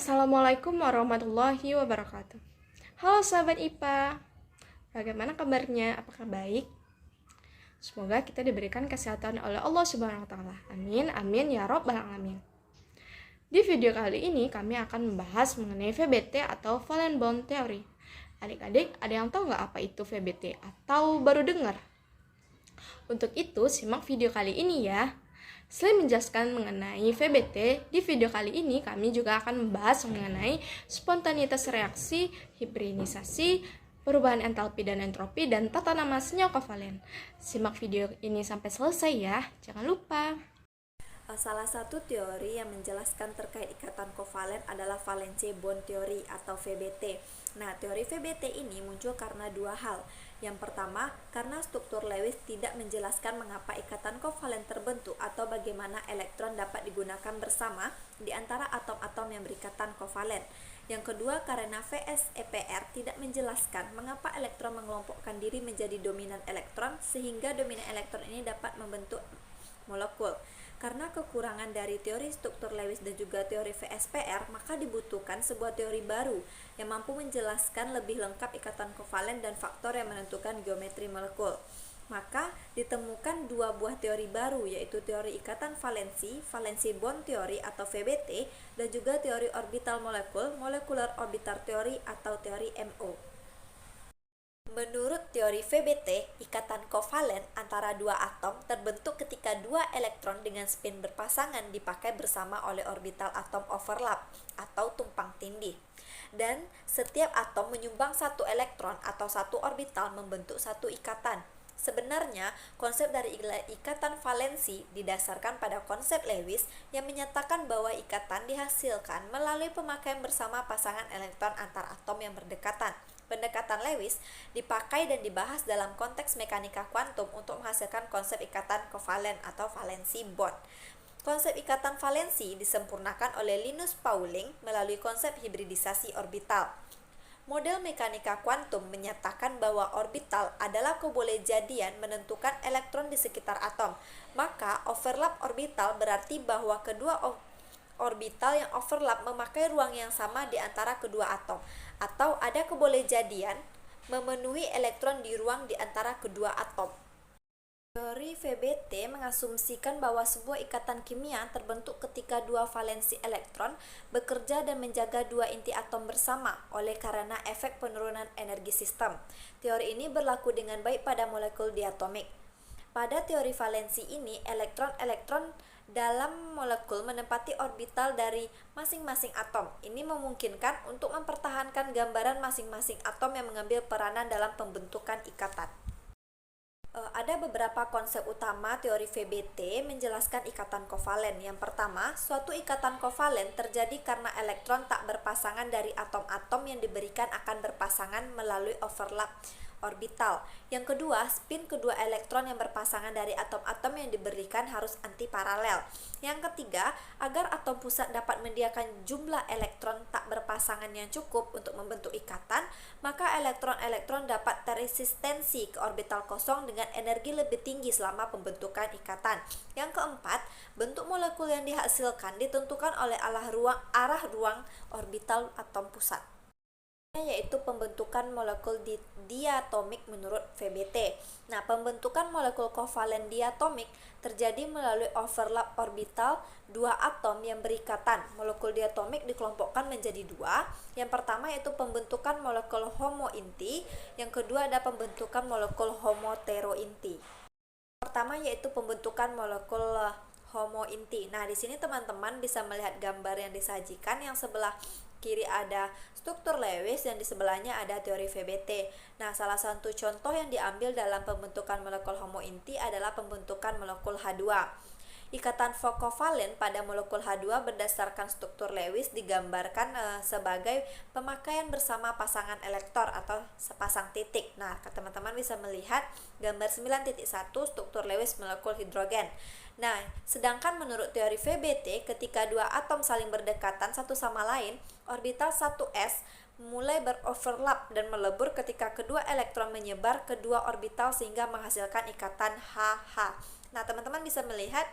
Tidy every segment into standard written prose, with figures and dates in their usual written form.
Assalamualaikum warahmatullahi wabarakatuh. Halo sahabat IPA, bagaimana kabarnya? Apakah baik? Semoga kita diberikan kesehatan oleh Allah Subhanahu wa taala. Amin, amin ya rabbal alamin. Di video kali ini kami akan membahas mengenai VBT atau Valence Bond Theory. Adik-adik, ada yang tahu nggak apa itu VBT atau baru dengar? Untuk itu, simak video kali ini ya. Selain menjelaskan mengenai VBT, di video kali ini kami juga akan membahas mengenai spontanitas reaksi, hibrinisasi, perubahan entalpi dan entropi, dan tata nama senyawa kovalen. Simak video ini sampai selesai ya, jangan lupa. Salah satu teori yang menjelaskan terkait ikatan kovalen adalah Valence bond theory atau VBT. Nah, teori VBT ini muncul karena dua hal. Yang pertama, karena struktur Lewis tidak menjelaskan mengapa ikatan kovalen terbentuk atau bagaimana elektron dapat digunakan bersama di antara atom-atom yang berikatan kovalen. Yang kedua, karena VSEPR tidak menjelaskan mengapa elektron mengelompokkan diri menjadi dominan elektron sehingga dominan elektron ini dapat membentuk molekul. Karena kekurangan dari teori struktur Lewis dan juga teori VSPR, maka dibutuhkan sebuah teori baru yang mampu menjelaskan lebih lengkap ikatan kovalen dan faktor yang menentukan geometri molekul. Maka ditemukan dua buah teori baru, yaitu teori ikatan valensi, Valence bond theory atau VBT, dan juga teori orbital molekul, molecular orbital theory atau teori MO. Menurut teori VBT, ikatan kovalen antara dua atom terbentuk ketika dua elektron dengan spin berpasangan dipakai bersama oleh orbital atom overlap atau tumpang tindih. Dan setiap atom menyumbang satu elektron atau satu orbital membentuk satu ikatan. Sebenarnya, konsep dari ikatan valensi didasarkan pada konsep Lewis yang menyatakan bahwa ikatan dihasilkan melalui pemakaian bersama pasangan elektron antar atom yang berdekatan. Pendekatan Lewis dipakai dan dibahas dalam konteks mekanika kuantum untuk menghasilkan konsep ikatan kovalen atau Valence bond. Konsep ikatan valensi disempurnakan oleh Linus Pauling melalui konsep hibridisasi orbital. Model mekanika kuantum menyatakan bahwa orbital adalah kebolehjadian menentukan elektron di sekitar atom. Maka overlap orbital berarti bahwa kedua orbital yang overlap memakai ruang yang sama di antara kedua atom, atau ada kebolehjadian memenuhi elektron di ruang di antara kedua atom. Teori VBT mengasumsikan bahwa sebuah ikatan kimia terbentuk ketika dua valensi elektron bekerja dan menjaga dua inti atom bersama oleh karena efek penurunan energi sistem. Teori ini berlaku dengan baik pada molekul diatomik. Pada teori valensi ini, elektron-elektron dalam molekul menempati orbital dari masing-masing atom. Ini memungkinkan untuk mempertahankan gambaran masing-masing atom yang mengambil peranan dalam pembentukan ikatan. Ada beberapa konsep utama teori VBT menjelaskan ikatan kovalen. Yang pertama, suatu ikatan kovalen terjadi karena elektron tak berpasangan dari atom-atom yang diberikan akan berpasangan melalui overlap orbital. Yang kedua, spin kedua elektron yang berpasangan dari atom-atom yang diberikan harus antiparalel. Yang ketiga, agar atom pusat dapat menyediakan jumlah elektron tak berpasangan yang cukup untuk membentuk ikatan, maka elektron-elektron dapat teresistensi ke orbital kosong dengan energi lebih tinggi selama pembentukan ikatan. Yang keempat, bentuk molekul yang dihasilkan ditentukan oleh arah ruang orbital atom pusat, yaitu pembentukan molekul diatomik menurut VBT. Nah, pembentukan molekul kovalen diatomik terjadi melalui overlap orbital dua atom yang berikatan. Molekul diatomik dikelompokkan menjadi dua. Yang pertama yaitu pembentukan molekul homo inti, yang kedua ada pembentukan molekul homotero inti. Pertama yaitu pembentukan molekul homo inti. Nah, di sini teman-teman bisa melihat gambar yang disajikan. Yang sebelah kiri ada struktur Lewis dan di sebelahnya ada teori VBT. Nah, salah satu contoh yang diambil dalam pembentukan molekul homo inti adalah pembentukan molekul H2. Ikatan kovalen pada molekul H2 berdasarkan struktur Lewis digambarkan sebagai pemakaian bersama pasangan elektron atau sepasang titik. Nah, teman-teman bisa melihat gambar 9.1 struktur Lewis molekul hidrogen. Nah, sedangkan menurut teori VBT, ketika dua atom saling berdekatan satu sama lain, orbital 1s mulai beroverlap dan melebur ketika kedua elektron menyebar ke dua orbital sehingga menghasilkan ikatan HH. Nah, teman-teman bisa melihat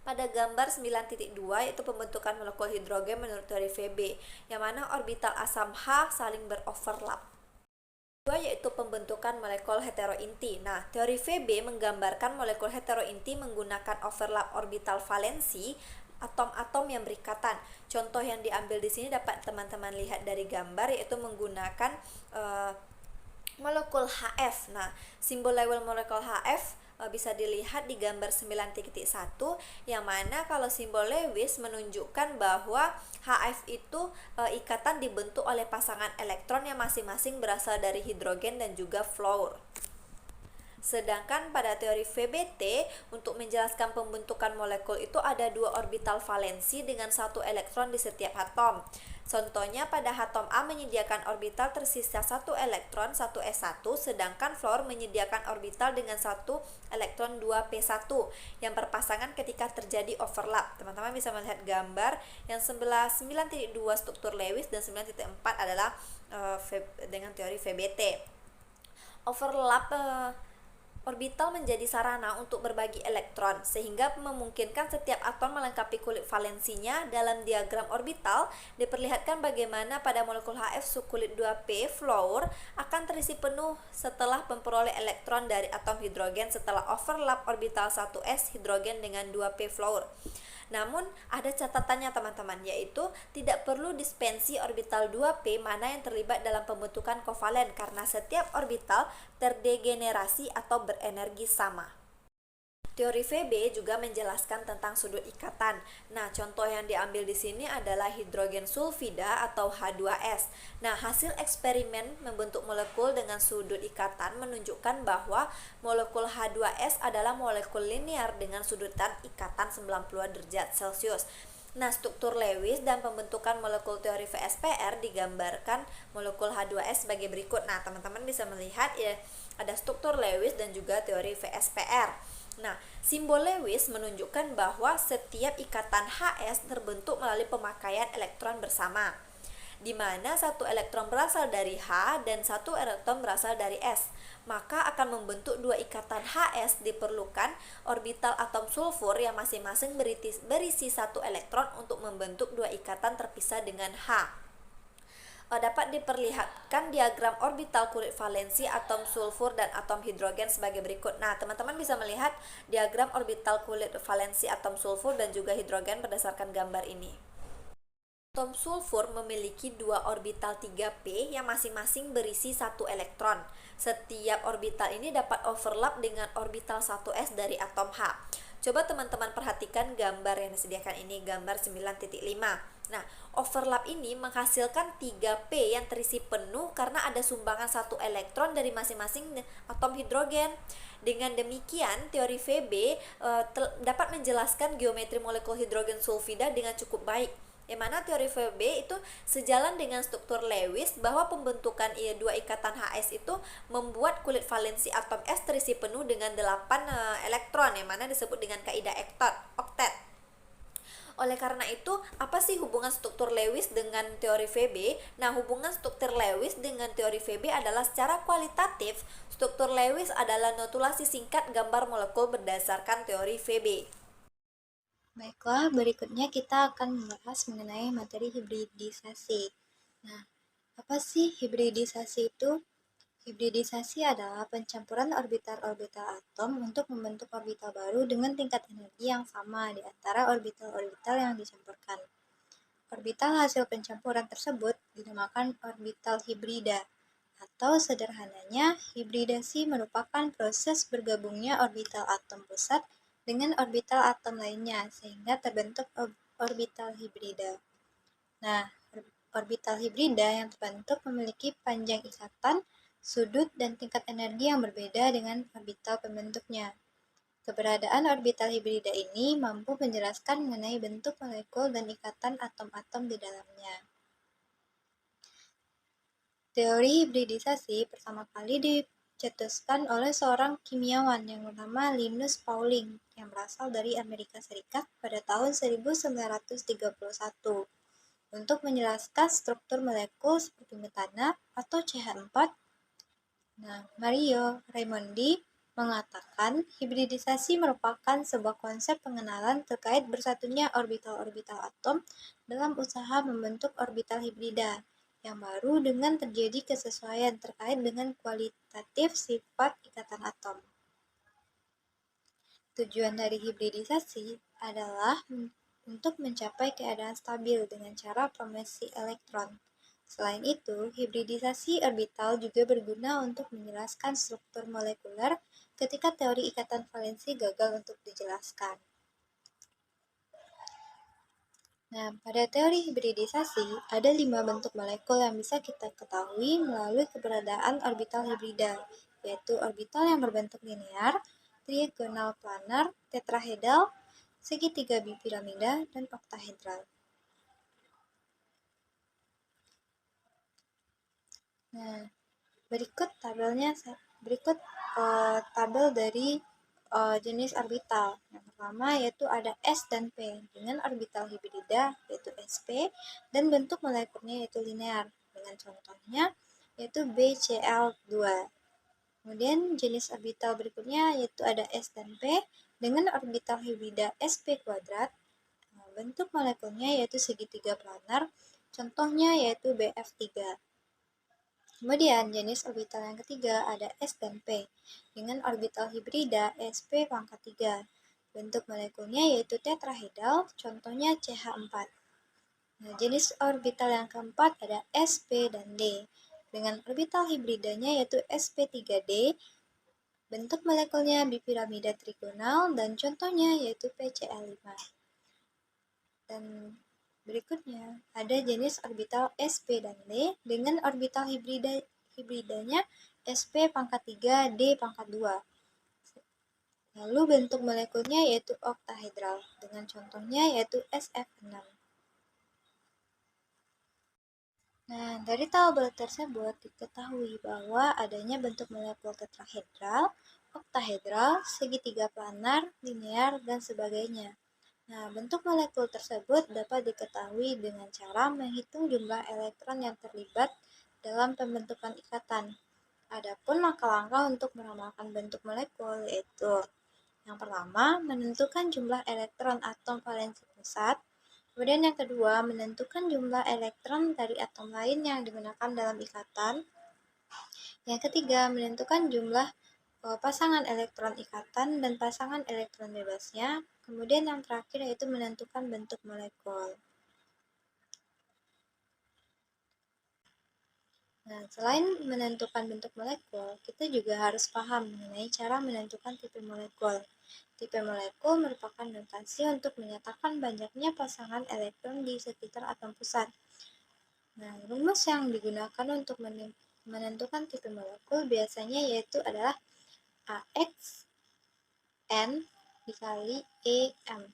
Pada gambar 9.2 yaitu pembentukan molekul hidrogen menurut teori VB, yang mana orbital asam H saling beroverlap. Kedua yaitu pembentukan molekul heterointi. Nah, teori VB menggambarkan molekul heterointi menggunakan overlap orbital valensi atom-atom yang berikatan. Contoh yang diambil di sini dapat teman-teman lihat dari gambar, yaitu menggunakan molekul HF. Nah, simbol label molekul HF bisa dilihat di gambar 9.1, yang mana kalau simbol Lewis menunjukkan bahwa HF itu ikatan dibentuk oleh pasangan elektron yang masing-masing berasal dari hidrogen dan juga fluor. Sedangkan pada teori VBT, untuk menjelaskan pembentukan molekul itu ada dua orbital valensi dengan satu elektron di setiap atom. Contohnya pada atom A menyediakan orbital tersisa satu elektron 1s1, sedangkan fluor menyediakan orbital dengan satu elektron 2p1 yang berpasangan ketika terjadi overlap. Teman-teman bisa melihat gambar yang sebelah 9.2 struktur Lewis dan 9.4 adalah dengan teori VBT. Overlap orbital menjadi sarana untuk berbagi elektron, sehingga memungkinkan setiap atom melengkapi kulit valensinya. Dalam diagram orbital diperlihatkan bagaimana pada molekul HF sukulit 2p fluor akan terisi penuh setelah memperoleh elektron dari atom hidrogen setelah overlap orbital 1s hidrogen dengan 2p fluor. Namun ada catatannya teman-teman, yaitu tidak perlu dispensi orbital 2p mana yang terlibat dalam pembentukan kovalen karena setiap orbital terdegenerasi atau berenergi sama. Teori VB juga menjelaskan tentang sudut ikatan. Nah, contoh yang diambil di sini adalah hidrogen sulfida atau H2S. Nah, hasil eksperimen membentuk molekul dengan sudut ikatan menunjukkan bahwa molekul H2S adalah molekul linear dengan sudutan ikatan 90 derajat Celcius. Nah, struktur Lewis dan pembentukan molekul teori VSPR digambarkan molekul H2S sebagai berikut. Nah, teman-teman bisa melihat ya, ada struktur Lewis dan juga teori VSPR. Nah, simbol Lewis menunjukkan bahwa setiap ikatan HS terbentuk melalui pemakaian elektron bersama, di mana satu elektron berasal dari H dan satu elektron berasal dari S. Maka akan membentuk dua ikatan HS diperlukan orbital atom sulfur yang masing-masing berisi satu elektron untuk membentuk dua ikatan terpisah dengan H. Dapat diperlihatkan diagram orbital kulit valensi atom sulfur dan atom hidrogen sebagai berikut. Nah, teman-teman bisa melihat diagram orbital kulit valensi atom sulfur dan juga hidrogen berdasarkan gambar ini. Atom sulfur memiliki dua orbital 3p yang masing-masing berisi satu elektron. Setiap orbital ini dapat overlap dengan orbital 1s dari atom H. Coba teman-teman perhatikan gambar yang disediakan ini, gambar 9.5. Nah, overlap ini menghasilkan 3p yang terisi penuh karena ada sumbangan satu elektron dari masing-masing atom hidrogen. Dengan demikian, teori VB dapat menjelaskan geometri molekul hidrogen sulfida dengan cukup baik, yang mana teori VB itu sejalan dengan struktur Lewis bahwa pembentukan dua ikatan HS itu membuat kulit valensi atom S terisi penuh dengan 8 elektron, yang mana disebut dengan kaidah oktet. Oleh karena itu, apa sih hubungan struktur Lewis dengan teori VB? Nah, hubungan struktur Lewis dengan teori VB adalah secara kualitatif, struktur Lewis adalah notulasi singkat gambar molekul berdasarkan teori VB. Baiklah, berikutnya kita akan membahas mengenai materi hibridisasi. Nah, apa sih hibridisasi itu? Hibridisasi adalah pencampuran orbital-orbital atom untuk membentuk orbital baru dengan tingkat energi yang sama di antara orbital-orbital yang dicampurkan. Orbital hasil pencampuran tersebut dinamakan orbital hibrida, atau sederhananya, hibridasi merupakan proses bergabungnya orbital atom pusat dengan orbital atom lainnya sehingga terbentuk orbital hibrida. Nah, orbital hibrida yang terbentuk memiliki panjang ikatan, sudut, dan tingkat energi yang berbeda dengan orbital pembentuknya. Keberadaan orbital hibrida ini mampu menjelaskan mengenai bentuk molekul dan ikatan atom-atom di dalamnya. Teori hibridisasi pertama kali dicetuskan oleh seorang kimiawan yang bernama Linus Pauling yang berasal dari Amerika Serikat pada tahun 1931 untuk menjelaskan struktur molekul seperti metana atau CH4. Nah, Mario Raimondi mengatakan hibridisasi merupakan sebuah konsep pengenalan terkait bersatunya orbital-orbital atom dalam usaha membentuk orbital hibrida yang baru dengan terjadi kesesuaian terkait dengan kualitatif sifat ikatan atom. Tujuan dari hibridisasi adalah untuk mencapai keadaan stabil dengan cara promesi elektron. Selain itu, hibridisasi orbital juga berguna untuk menjelaskan struktur molekuler ketika teori ikatan valensi gagal untuk dijelaskan. Nah, pada teori hibridisasi, ada 5 bentuk molekul yang bisa kita ketahui melalui keberadaan orbital hibrida, yaitu orbital yang berbentuk linear, trigonal planar, tetrahedral, segitiga bipiramida, dan oktahedral. Nah, berikut tabel dari jenis orbital. Yang pertama yaitu ada S dan P dengan orbital hibrida yaitu sp dan bentuk molekulnya yaitu linear dengan contohnya yaitu BCl2. Kemudian jenis orbital berikutnya yaitu ada S dan P dengan orbital hibrida sp kuadrat. Bentuk molekulnya yaitu segitiga planar, contohnya yaitu BF3. Kemudian jenis orbital yang ketiga ada S dan P dengan orbital hibrida sp pangkat 3. Bentuk molekulnya yaitu tetrahedral, contohnya CH4. Nah, jenis orbital yang keempat ada sp dan D dengan orbital hibridanya yaitu sp3d. Bentuk molekulnya bipiramida trigonal dan contohnya yaitu PCl5. Dan berikutnya, ada jenis orbital sp dan d dengan orbital hibridanya sp pangkat 3, d pangkat 2. Lalu bentuk molekulnya yaitu oktahedral, dengan contohnya yaitu SF6. Nah, dari tabel tersebut diketahui bahwa adanya bentuk molekul tetrahedral, oktahedral, segitiga planar, linear, dan sebagainya. Nah, bentuk molekul tersebut dapat diketahui dengan cara menghitung jumlah elektron yang terlibat dalam pembentukan ikatan. Adapun langkah-langkah untuk meramalkan bentuk molekul yaitu yang pertama, menentukan jumlah elektron atom valensi pusat. Kemudian yang kedua, menentukan jumlah elektron dari atom lain yang digunakan dalam ikatan. Yang ketiga, menentukan jumlah pasangan elektron ikatan dan pasangan elektron bebasnya. Kemudian yang terakhir yaitu menentukan bentuk molekul. Nah, selain menentukan bentuk molekul, kita juga harus paham mengenai cara menentukan tipe molekul. Tipe molekul merupakan notasi untuk menyatakan banyaknya pasangan elektron di sekitar atom pusat. Nah, rumus yang digunakan untuk menentukan tipe molekul biasanya yaitu adalah AX N dikali EM.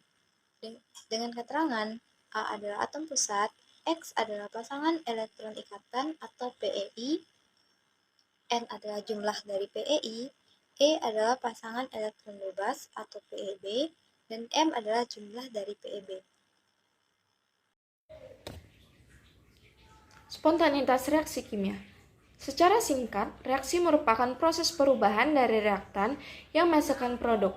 Dengan keterangan A adalah atom pusat, X adalah pasangan elektron ikatan atau PEI, N adalah jumlah dari PEI, E adalah pasangan elektron bebas atau PEB, dan M adalah jumlah dari PEB. Spontanitas reaksi kimia. Secara singkat, reaksi merupakan proses perubahan dari reaktan yang menghasilkan produk.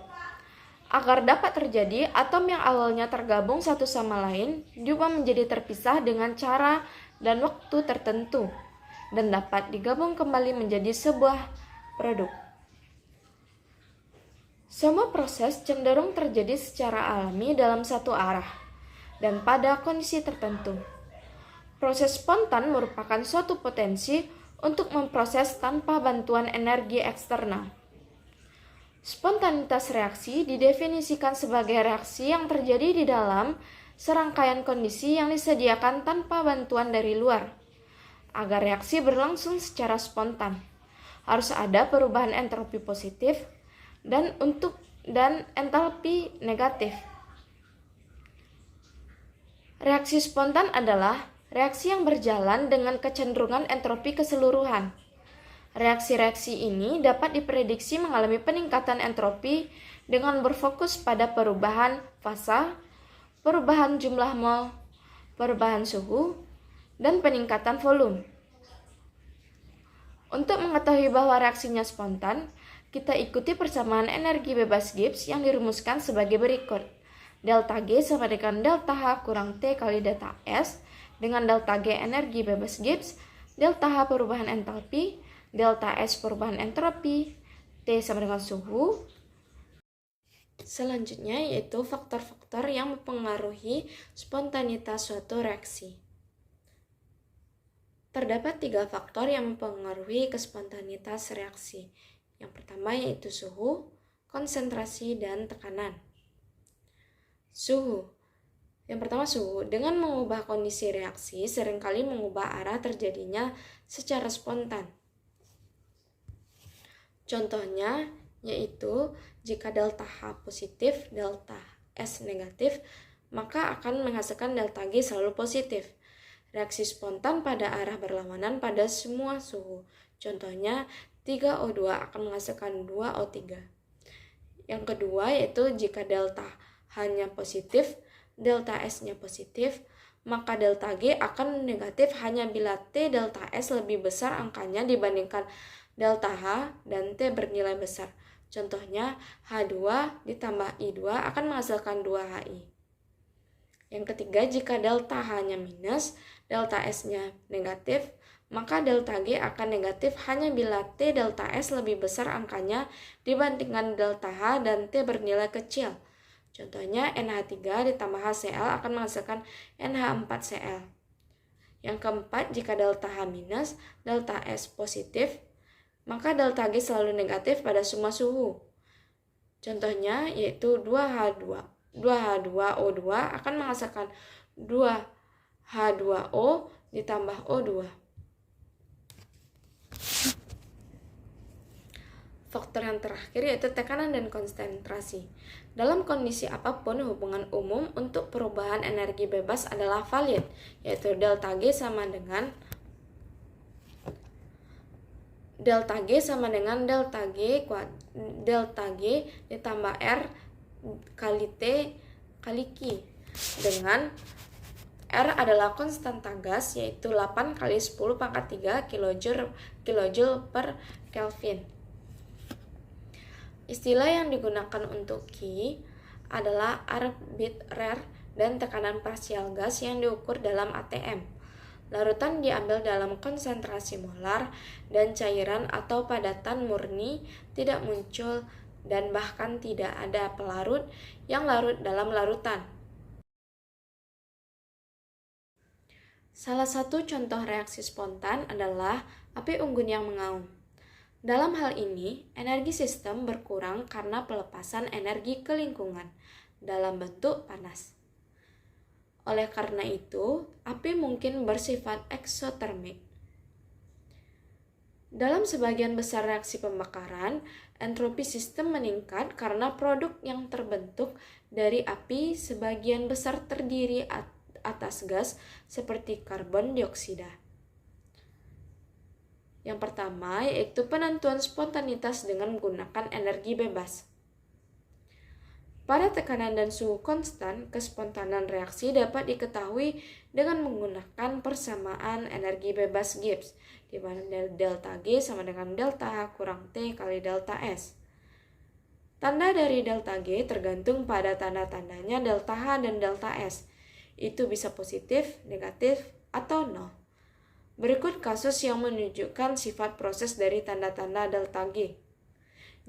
Agar dapat terjadi, atom yang awalnya tergabung satu sama lain diubah menjadi terpisah dengan cara dan waktu tertentu dan dapat digabung kembali menjadi sebuah produk. Semua proses cenderung terjadi secara alami dalam satu arah dan pada kondisi tertentu. Proses spontan merupakan suatu potensi untuk memproses tanpa bantuan energi eksternal. Spontanitas reaksi didefinisikan sebagai reaksi yang terjadi di dalam serangkaian kondisi yang disediakan tanpa bantuan dari luar. Agar reaksi berlangsung secara spontan, harus ada perubahan entalpi positif dan entalpi negatif. Reaksi spontan adalah reaksi yang berjalan dengan kecenderungan entropi keseluruhan. Reaksi-reaksi ini dapat diprediksi mengalami peningkatan entropi dengan berfokus pada perubahan fasa, perubahan jumlah mol, perubahan suhu, dan peningkatan volume. Untuk mengetahui bahwa reaksinya spontan, Kita ikuti persamaan energi bebas Gibbs yang dirumuskan sebagai berikut. Delta G sama dengan delta H kurang T kali delta S, dengan delta G energi bebas Gibbs, delta H perubahan entalpi, delta S perubahan entropi, T sama dengan suhu. Selanjutnya yaitu faktor-faktor yang mempengaruhi spontanitas suatu reaksi. Terdapat 3 faktor yang mempengaruhi kespontanitas reaksi. Yang pertama yaitu suhu, konsentrasi, dan tekanan. Suhu. Yang pertama suhu. Dengan mengubah kondisi reaksi, seringkali mengubah arah terjadinya secara spontan. Contohnya yaitu jika delta H positif, delta S negatif, maka akan menghasilkan delta G selalu positif. Reaksi spontan pada arah berlawanan pada semua suhu. Contohnya 3O2 akan menghasilkan 2O3. Yang kedua yaitu jika delta H-nya positif, delta S-nya positif, maka delta G akan negatif hanya bila T delta S lebih besar angkanya dibandingkan delta H dan T bernilai besar. Contohnya H2 ditambah I2 akan menghasilkan 2HI. Yang ketiga, jika delta H-nya minus, delta S-nya negatif, maka delta G akan negatif hanya bila T delta S lebih besar angkanya dibandingkan delta H dan T bernilai kecil. Contohnya NH3 ditambah HCl akan menghasilkan NH4Cl. Yang keempat, jika delta H minus, delta S positif, maka delta G selalu negatif pada semua suhu. Contohnya yaitu 2H2O2 akan menghasilkan 2H2O ditambah O2. Faktor yang terakhir yaitu tekanan dan konsentrasi. Dalam kondisi apapun, hubungan umum untuk perubahan energi bebas adalah valid, yaitu delta G sama dengan delta G ditambah R kali T kali Q, dengan R adalah konstanta gas yaitu 8 kali 10 pangkat 3 kilojoule per Kelvin. Istilah yang digunakan untuk Q adalah arbitrary dan tekanan parsial gas yang diukur dalam ATM. Larutan diambil dalam konsentrasi molar dan cairan atau padatan murni tidak muncul dan bahkan tidak ada pelarut yang larut dalam larutan. Salah satu contoh reaksi spontan adalah api unggun yang mengaum. Dalam hal ini, energi sistem berkurang karena pelepasan energi ke lingkungan dalam bentuk panas. Oleh karena itu, api mungkin bersifat eksotermik. Dalam sebagian besar reaksi pembakaran, entropi sistem meningkat karena produk yang terbentuk dari api sebagian besar terdiri atas gas seperti karbon dioksida. Yang pertama yaitu penentuan spontanitas dengan menggunakan energi bebas. Pada tekanan dan suhu konstan, kespontanan reaksi dapat diketahui dengan menggunakan persamaan energi bebas Gibbs, di mana delta G sama dengan delta H kurang T kali delta S. Tanda dari delta G tergantung pada tanda-tandanya delta H dan delta S. Itu bisa positif, negatif, atau nol. Berikut kasus yang menunjukkan sifat proses dari tanda-tanda delta G.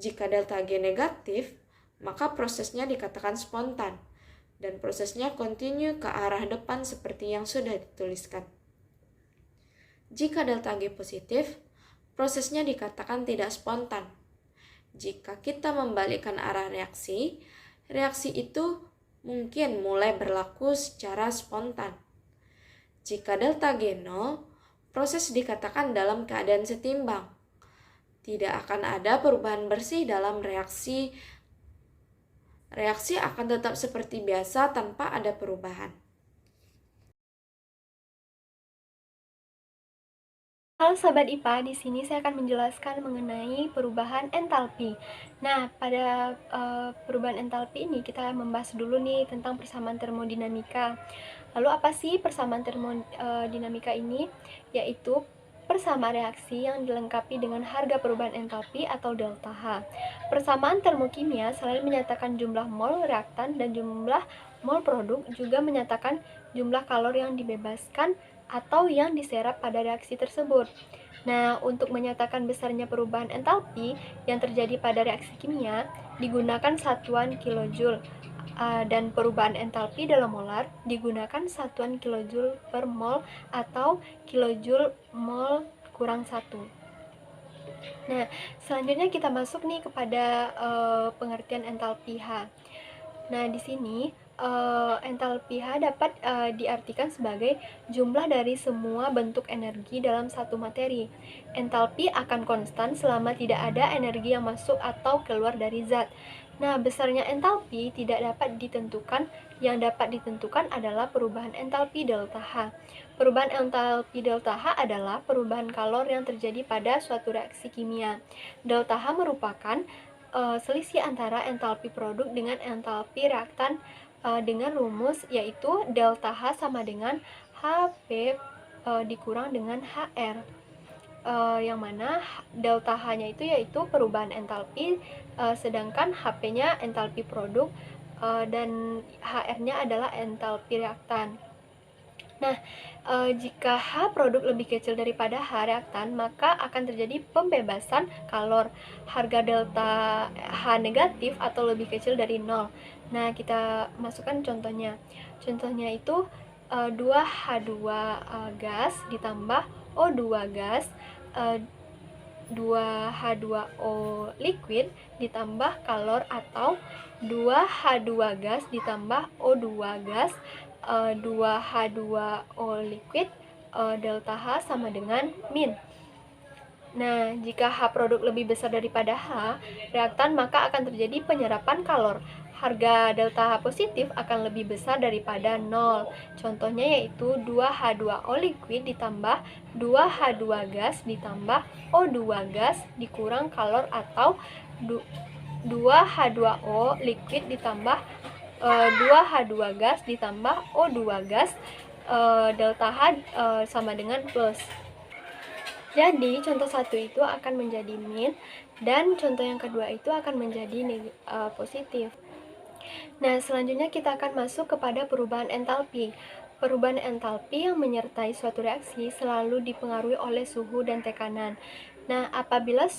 Jika delta G negatif, maka prosesnya dikatakan spontan, dan prosesnya kontinu ke arah depan seperti yang sudah dituliskan. Jika delta G positif, prosesnya dikatakan tidak spontan. Jika kita membalikkan arah reaksi, reaksi itu mungkin mulai berlaku secara spontan. Jika delta G 0, proses dikatakan dalam keadaan setimbang. Tidak akan ada perubahan bersih dalam reaksi. Reaksi akan tetap seperti biasa tanpa ada perubahan. Halo Sobat IPA, di sini saya akan menjelaskan mengenai perubahan entalpi. Nah, pada perubahan entalpi ini kita membahas dulu nih tentang persamaan termodinamika. Lalu apa sih persamaan termodinamika ini? Yaitu persamaan reaksi yang dilengkapi dengan harga perubahan entalpi atau delta H. Persamaan termokimia selain menyatakan jumlah mol reaktan dan jumlah mol produk, juga menyatakan jumlah kalor yang dibebaskan atau yang diserap pada reaksi tersebut. Nah, untuk menyatakan besarnya perubahan entalpi yang terjadi pada reaksi kimia, digunakan satuan kilojoule, dan perubahan entalpi dalam molar digunakan satuan kilojoule per mol atau kilojoule mol kurang 1. Nah, selanjutnya kita masuk nih kepada pengertian entalpi H. Nah, di sini entalpi H dapat diartikan sebagai jumlah dari semua bentuk energi dalam satu materi. Entalpi akan konstan selama tidak ada energi yang masuk atau keluar dari zat. Nah, besarnya entalpi tidak dapat ditentukan. Yang dapat ditentukan adalah perubahan entalpi delta H. Perubahan entalpi delta H adalah perubahan kalor yang terjadi pada suatu reaksi kimia. Delta H merupakan selisih antara entalpi produk dengan entalpi reaktan dengan rumus yaitu delta H sama dengan HP dikurang dengan HR, yang mana delta H-nya itu yaitu perubahan entalpi, sedangkan HP-nya entalpi produk, dan HR-nya adalah entalpi reaktan. Nah, jika H produk lebih kecil daripada H reaktan, maka akan terjadi pembebasan kalor. Harga delta H negatif atau lebih kecil dari 0. Nah, kita masukkan contohnya. Contohnya itu 2H2 gas ditambah O2 gas, 2H2O liquid ditambah kalor, atau 2H2 gas ditambah O2 gas, 2H2O liquid, delta H sama dengan min. Nah, jika H produk lebih besar daripada H reaktan, maka akan terjadi penyerapan kalor. Harga delta H positif akan lebih besar daripada 0. Contohnya yaitu 2H2O liquid ditambah 2H2 gas ditambah O2 gas dikurang kalor, atau 2H2O liquid ditambah 2H2 gas ditambah O2 gas, delta H sama dengan plus. Jadi contoh satu itu akan menjadi min, dan contoh yang kedua itu akan menjadi positif. Nah, selanjutnya kita akan masuk kepada perubahan entalpi. Perubahan entalpi yang menyertai suatu reaksi selalu dipengaruhi oleh suhu dan tekanan. Nah, apabila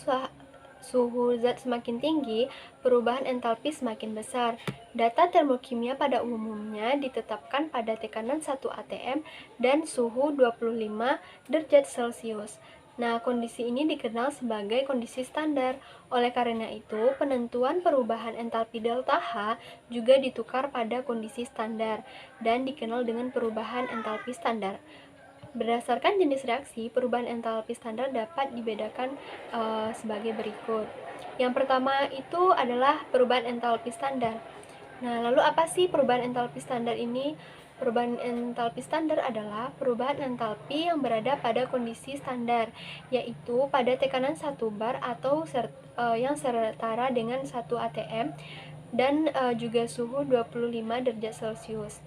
suhu zat semakin tinggi, perubahan entalpi semakin besar. Data termokimia pada umumnya ditetapkan pada tekanan 1 atm dan suhu 25 derajat Celcius. Nah, kondisi ini dikenal sebagai kondisi standar. Oleh karena itu, penentuan perubahan entalpi delta H juga ditukar pada kondisi standar dan dikenal dengan perubahan entalpi standar. Berdasarkan jenis reaksi, perubahan entalpi standar dapat dibedakan sebagai berikut. Yang pertama itu adalah perubahan entalpi standar. Nah, lalu apa sih perubahan entalpi standar ini? Perubahan entalpi standar adalah perubahan entalpi yang berada pada kondisi standar, yaitu pada tekanan 1 bar atau yang setara dengan 1 atm dan juga suhu 25 derajat Celcius.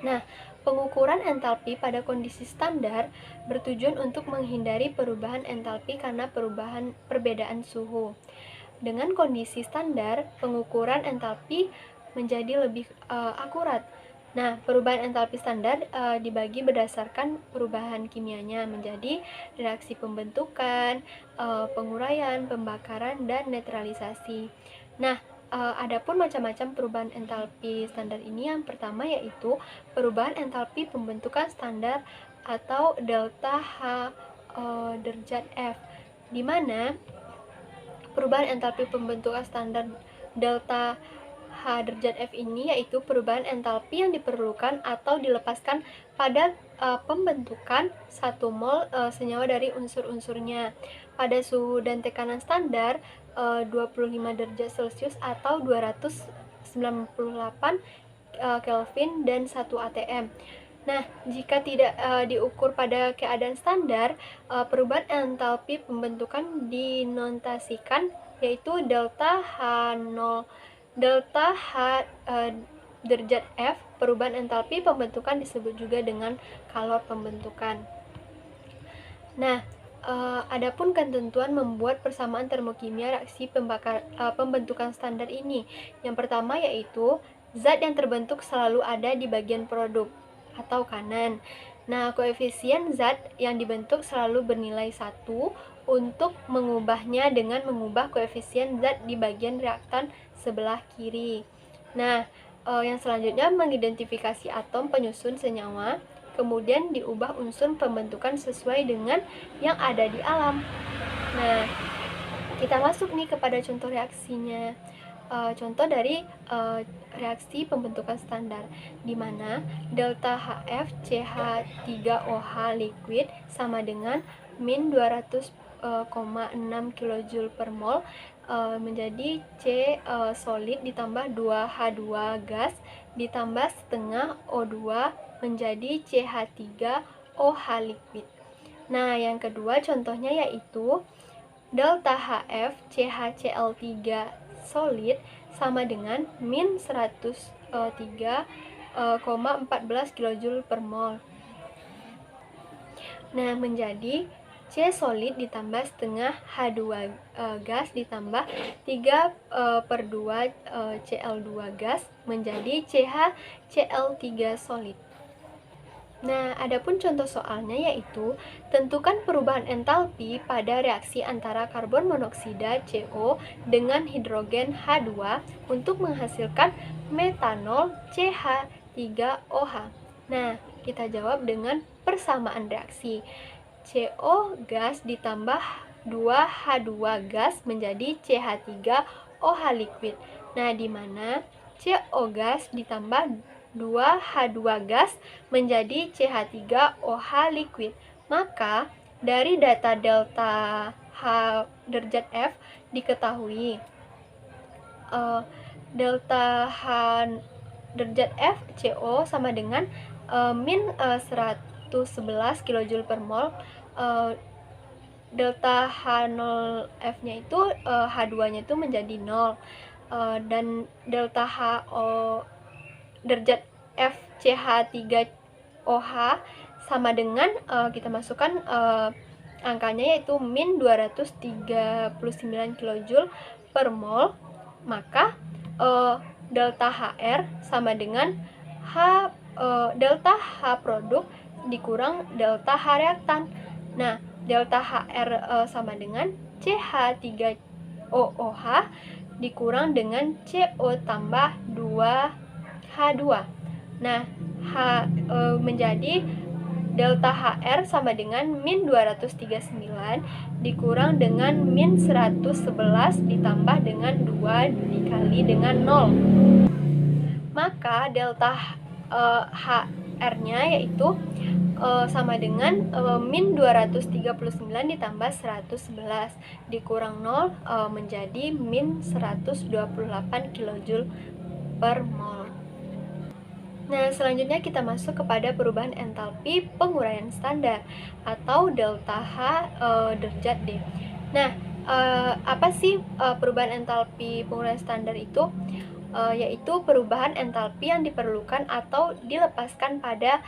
Nah, pengukuran entalpi pada kondisi standar bertujuan untuk menghindari perubahan entalpi karena perbedaan suhu. Dengan kondisi standar, pengukuran entalpi menjadi lebih akurat. Nah, perubahan entalpi standar dibagi berdasarkan perubahan kimianya menjadi reaksi pembentukan, penguraian, pembakaran, dan netralisasi. Nah, adapun macam-macam perubahan entalpi standar ini, yang pertama yaitu perubahan entalpi pembentukan standar atau delta H derajat F, di mana perubahan entalpi pembentukan standar delta H derajat F ini yaitu perubahan entalpi yang diperlukan atau dilepaskan pada pembentukan 1 mol senyawa dari unsur-unsurnya pada suhu dan tekanan standar 25 derajat Celcius atau 298 Kelvin dan 1 atm. Nah, jika tidak diukur pada keadaan standar, perubahan entalpi pembentukan dinotasikan yaitu delta H0 derajat F. Perubahan entalpi pembentukan disebut juga dengan kalor pembentukan. Nah, adapun ketentuan membuat persamaan termokimia reaksi pembentukan standar ini. Yang pertama yaitu zat yang terbentuk selalu ada di bagian produk atau kanan. Nah, koefisien zat yang dibentuk selalu bernilai 1 untuk mengubahnya dengan mengubah koefisien zat di bagian reaktan sebelah kiri. Nah, yang selanjutnya mengidentifikasi atom penyusun senyawa, kemudian diubah unsur pembentukan sesuai dengan yang ada di alam. Nah, kita masuk nih kepada contoh reaksinya. Contoh dari reaksi pembentukan standar, di mana delta HF CH3OH liquid sama dengan min 200,6 kJ per mol menjadi C solid ditambah 2H2 gas ditambah setengah O2 menjadi CH3OH liquid. Nah, yang kedua contohnya yaitu delta HF CHCl3 solid sama dengan min 103,14 kJ per mol. Nah, menjadi C solid ditambah setengah H2 gas ditambah 3/2 Cl2 gas menjadi CHCl3 solid. Nah, adapun contoh soalnya yaitu tentukan perubahan entalpi pada reaksi antara karbon monoksida CO dengan hidrogen H2 untuk menghasilkan metanol CH3OH. Nah, kita jawab dengan persamaan reaksi. CO gas ditambah 2H2 gas menjadi CH3OH liquid. Nah, di mana CO gas ditambah 2H2 gas menjadi CH3OH liquid. Maka dari data delta H derajat F diketahui delta H derajat F CO sama dengan min 111 kJ per mol. Delta H0F nya itu H2 nya itu menjadi 0 dan delta HO derajat F CH3OH sama dengan kita masukkan angkanya yaitu min 239 kJ per mol, maka delta HR sama dengan delta H produk dikurang delta H reaktan. Nah, delta HR sama dengan CH3OH dikurang dengan CO tambah 2H2. Nah, menjadi delta HR sama dengan min 239 dikurang dengan min 111 ditambah dengan 2 dikali dengan 0. Maka delta HR-nya yaitu sama dengan min 239 ditambah 111 dikurang 0 menjadi min 128 kJ per mol. Nah, selanjutnya kita masuk kepada perubahan entalpi penguraian standar atau delta H derajat D. Nah, apa sih perubahan entalpi penguraian standar itu? Yaitu perubahan entalpi yang diperlukan atau dilepaskan pada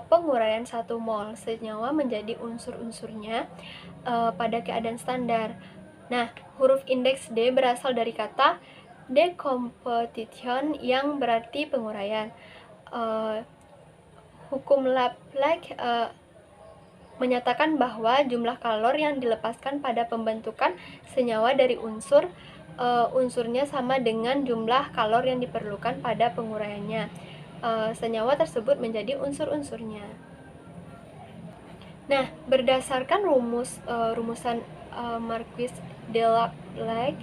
penguraian 1 mol senyawa menjadi unsur-unsurnya pada keadaan standar. Nah, huruf indeks D berasal dari kata decomposition yang berarti penguraian. Hukum Laplace menyatakan bahwa jumlah kalor yang dilepaskan pada pembentukan senyawa dari unsurnya sama dengan jumlah kalor yang diperlukan pada penguraiannya. Senyawa tersebut menjadi unsur-unsurnya. Nah, berdasarkan rumusan Marquis de Laplace,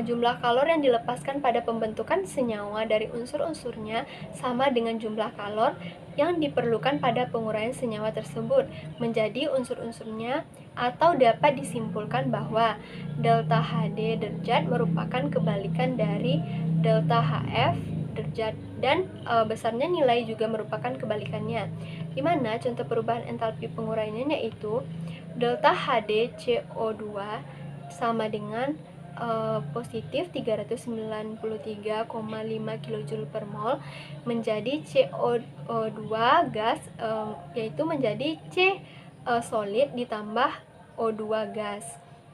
jumlah kalor yang dilepaskan pada pembentukan senyawa dari unsur-unsurnya sama dengan jumlah kalor yang diperlukan pada penguraian senyawa tersebut menjadi unsur-unsurnya, atau dapat disimpulkan bahwa delta HD derajat merupakan kebalikan dari delta HF derajat dan besarnya nilai juga merupakan kebalikannya. Di mana contoh perubahan entalpi penguraiannya yaitu delta HD CO2 sama dengan positif 393,5 kJ per mol menjadi CO2 gas yaitu menjadi C solid ditambah O2 gas.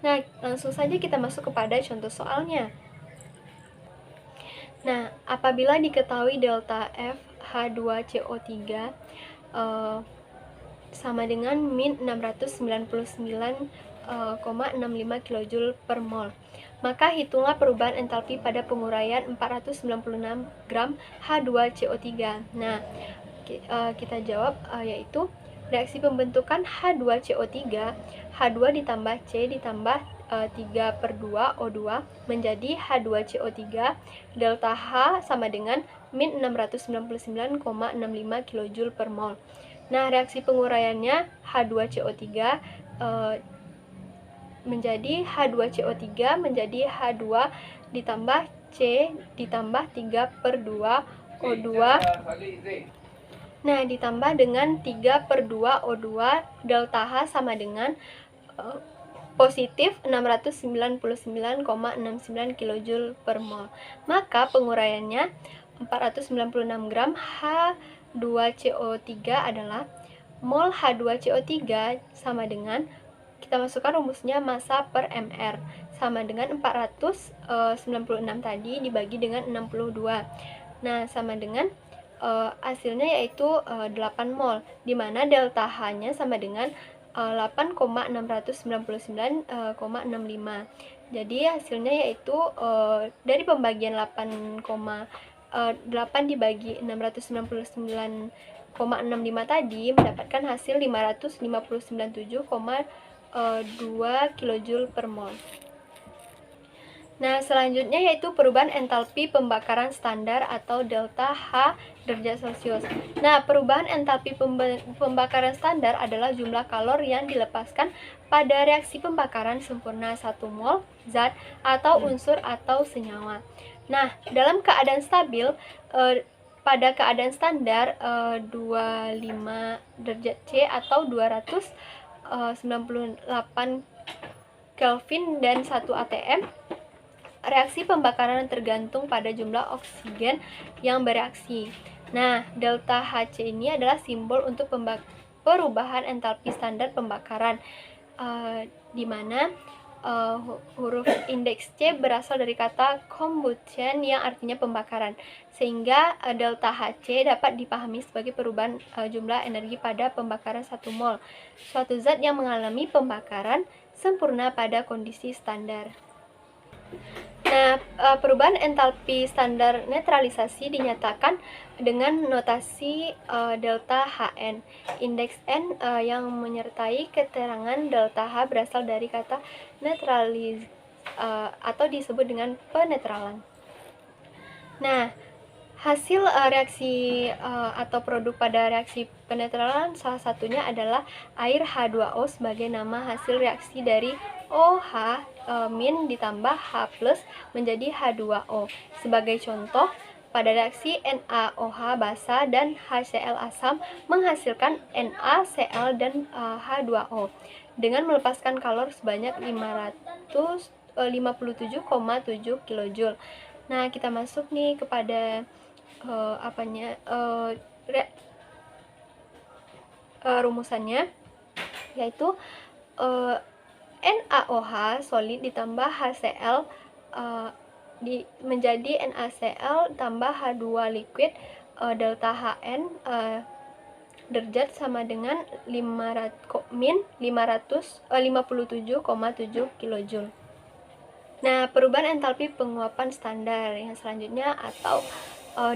Nah, langsung saja kita masuk kepada contoh soalnya. Nah, apabila diketahui delta F H2CO3 sama dengan min 699,65 kJ per mol, maka hitunglah perubahan entalpi pada penguraian 496 gram H2CO3. Nah, kita jawab yaitu reaksi pembentukan H2CO3, H2 ditambah C ditambah 3/2 O2 menjadi H2CO3 delta H sama dengan min 699,65 kJ per mol. Nah, reaksi penguraiannya H2CO3 menjadi H2CO3 menjadi H2 ditambah C ditambah 3/2 O2. Nah, ditambah dengan 3/2 O2 delta H sama dengan positif 699,69 kJ per mol. Maka penguraiannya 496 gram H2CO3 adalah mol H2CO3 sama dengan, kita masukkan rumusnya massa per mR, sama dengan 496 tadi dibagi dengan 62. Nah, sama dengan hasilnya yaitu 8 mol, di mana delta H-nya sama dengan 8,699,65. Jadi hasilnya yaitu dari pembagian 8 dibagi 699,65 tadi mendapatkan hasil 559,2 kJ per mol. Nah, selanjutnya yaitu perubahan entalpi pembakaran standar atau delta H derajat Celcius. Nah, perubahan entalpi pembakaran standar adalah jumlah kalor yang dilepaskan pada reaksi pembakaran sempurna 1 mol zat atau unsur atau senyawa. Nah, dalam keadaan stabil, pada keadaan standar 25 derajat C atau 298 Kelvin dan 1 atm, reaksi pembakaran tergantung pada jumlah oksigen yang bereaksi. Nah, delta Hc ini adalah simbol untuk perubahan entalpi standar pembakaran, di mana huruf indeks C berasal dari kata combustion yang artinya pembakaran, sehingga delta Hc dapat dipahami sebagai perubahan jumlah energi pada pembakaran 1 mol suatu zat yang mengalami pembakaran sempurna pada kondisi standar. Nah, perubahan entalpi standar netralisasi dinyatakan dengan notasi delta Hn. Indeks N yang menyertai keterangan delta H berasal dari kata netralis atau disebut dengan penetralan. Nah, hasil reaksi atau produk pada reaksi penetralan salah satunya adalah air H2O sebagai nama hasil reaksi dari OH min ditambah H plus menjadi H2O. Sebagai contoh, pada reaksi NaOH basa dan HCl asam menghasilkan NaCl dan H2O dengan melepaskan kalor sebanyak 557,7 kJ. Nah, kita masuk nih kepada rumusannya, yaitu NaOH solid ditambah HCl menjadi NaCl tambah H2 liquid delta Hn derajat sama dengan min 57,7 kJ. Nah, perubahan entalpi penguapan standar yang selanjutnya atau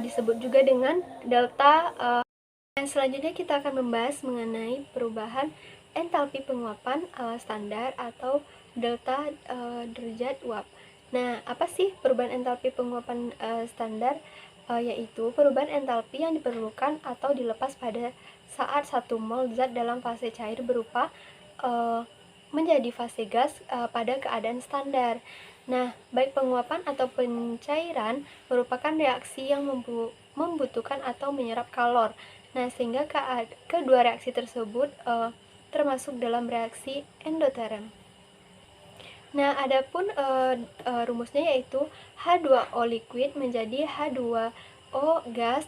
disebut juga dengan delta. Yang selanjutnya kita akan membahas mengenai perubahan entalpi penguapan standar atau delta derajat uap. Nah, apa sih perubahan entalpi penguapan standar? Yaitu perubahan entalpi yang diperlukan atau dilepas pada saat 1 mol zat dalam fase cair berupa menjadi fase gas pada keadaan standar. Nah, baik penguapan atau pencairan merupakan reaksi yang membutuhkan atau menyerap kalor. Nah, sehingga kedua reaksi tersebut termasuk dalam reaksi endoterm. Nah, adapun rumusnya yaitu H2O liquid menjadi H2O gas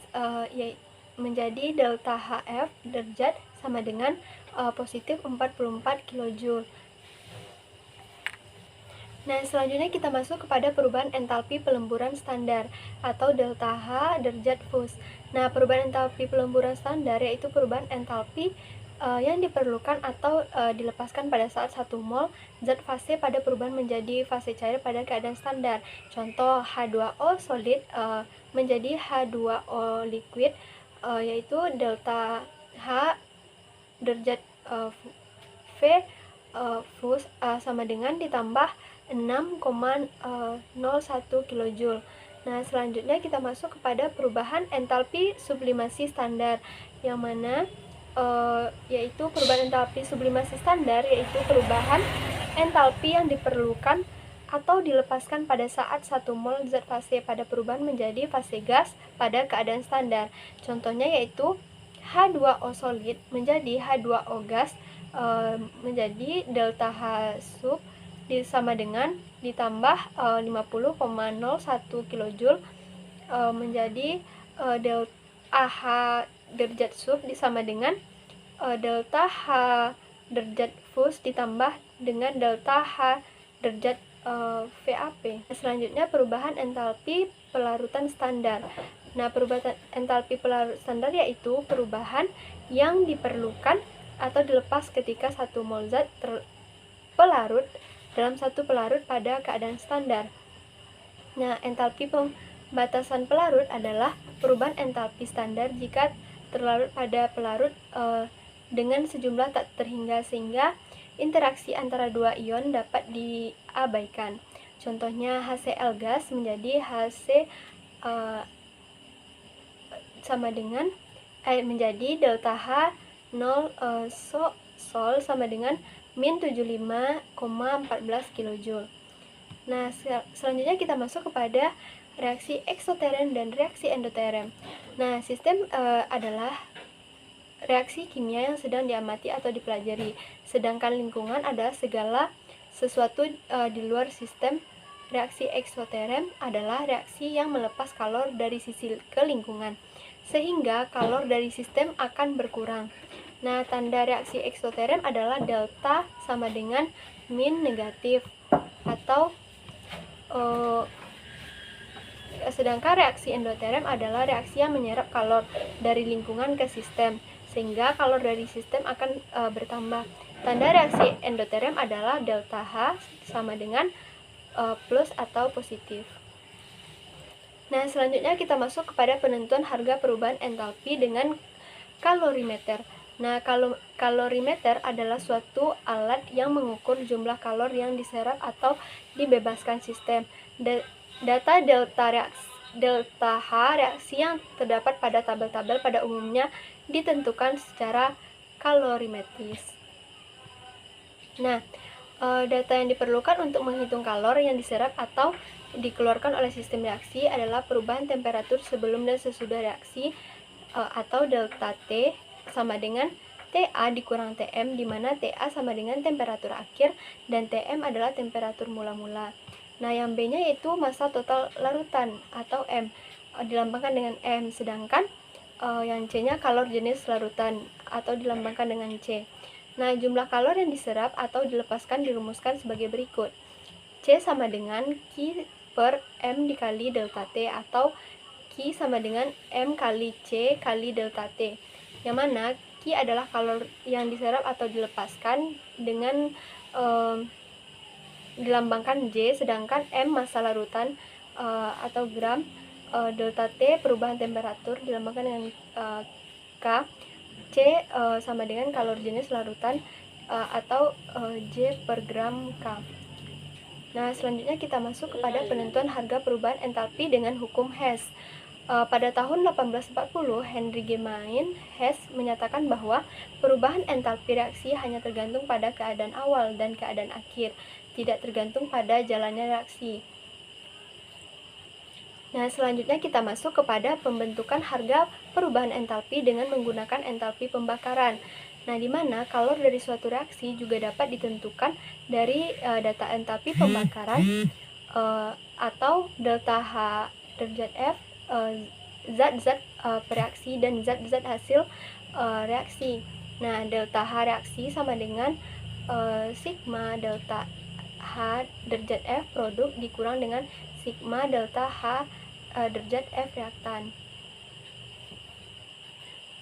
menjadi delta HF derajat sama dengan positif 44 kJ. Nah, selanjutnya kita masuk kepada perubahan entalpi pelemburan standar atau delta H derajat Fuchs. Nah, perubahan entalpi pelemburan standar yaitu perubahan entalpi yang diperlukan atau dilepaskan pada saat 1 mol zat fase pada perubahan menjadi fase cair pada keadaan standar. Contoh H2O solid menjadi H2O liquid yaitu delta H derajat V Fuchs sama dengan ditambah 6,01 kJ. Nah, selanjutnya kita masuk kepada perubahan entalpi sublimasi standar, yang mana yaitu perubahan entalpi sublimasi standar yaitu perubahan entalpi yang diperlukan atau dilepaskan pada saat 1 mol zat fase pada perubahan menjadi fase gas pada keadaan standar. Contohnya yaitu H2O solid menjadi H2O gas menjadi delta H sub sama dengan ditambah 50,01 kJ menjadi delta H derajat sub sama dengan delta H derajat Fuchs ditambah dengan delta H derajat VAP. Selanjutnya perubahan entalpi pelarutan standar. Nah, perubahan entalpi pelarut standar yaitu perubahan yang diperlukan atau dilepas ketika 1 mol zat pelarut dalam satu pelarut pada keadaan standar. Nah, entalpi pembatasan pelarut adalah perubahan entalpi standar jika terlarut pada pelarut dengan sejumlah tak terhingga sehingga interaksi antara dua ion dapat diabaikan. Contohnya HCl gas menjadi HC sama dengan menjadi delta H 0 sol sama dengan min 75,14 kJ. Nah, selanjutnya kita masuk kepada reaksi eksoterem dan reaksi endoterem. Nah, sistem adalah reaksi kimia yang sedang diamati atau dipelajari, sedangkan lingkungan adalah segala sesuatu di luar sistem. Reaksi eksoterem adalah reaksi yang melepas kalor dari sisi ke lingkungan, sehingga kalor dari sistem akan berkurang. Nah, tanda reaksi eksoterem adalah delta sama dengan min negatif atau sedangkan reaksi endoterem adalah reaksi yang menyerap kalor dari lingkungan ke sistem sehingga kalor dari sistem akan bertambah. Tanda reaksi endoterem adalah delta H sama dengan plus atau positif. Nah, selanjutnya kita masuk kepada penentuan harga perubahan entalpi dengan kalorimeter. Nah, kalorimeter adalah suatu alat yang mengukur jumlah kalor yang diserap atau dibebaskan sistem. Data delta H reaksi yang terdapat pada tabel-tabel pada umumnya ditentukan secara kalorimetris. Nah, data yang diperlukan untuk menghitung kalor yang diserap atau dikeluarkan oleh sistem reaksi adalah perubahan temperatur sebelum dan sesudah reaksi atau delta T sama dengan TA dikurang TM, di mana TA sama dengan temperatur akhir dan TM adalah temperatur mula-mula. Nah, yang B-nya yaitu massa total larutan atau M, dilambangkan dengan M, sedangkan yang C-nya kalor jenis larutan atau dilambangkan dengan C. Nah, jumlah kalor yang diserap atau dilepaskan dirumuskan sebagai berikut. C sama dengan Q per M dikali delta T atau Q sama dengan M kali C kali delta T, yang mana Q adalah kalor yang diserap atau dilepaskan dengan dilambangkan J, sedangkan M massa larutan atau gram, delta T perubahan temperatur dilambangkan dengan K, C sama dengan kalor jenis larutan atau J per gram K. Nah, selanjutnya kita masuk kepada penentuan harga perubahan entalpi dengan hukum Hess. Pada tahun 1840, Henry G. Main Hess menyatakan bahwa perubahan entalpi reaksi hanya tergantung pada keadaan awal dan keadaan akhir, tidak tergantung pada jalannya reaksi. Nah, selanjutnya kita masuk kepada pembentukan harga perubahan entalpi dengan menggunakan entalpi pembakaran. Nah, di mana kalor dari suatu reaksi juga dapat ditentukan dari data entalpi pembakaran atau delta H derajat F, zat-zat bereaksi dan zat-zat hasil reaksi. Nah, delta H reaksi sama dengan sigma delta H derajat F produk dikurang dengan sigma delta H derajat F reaktan.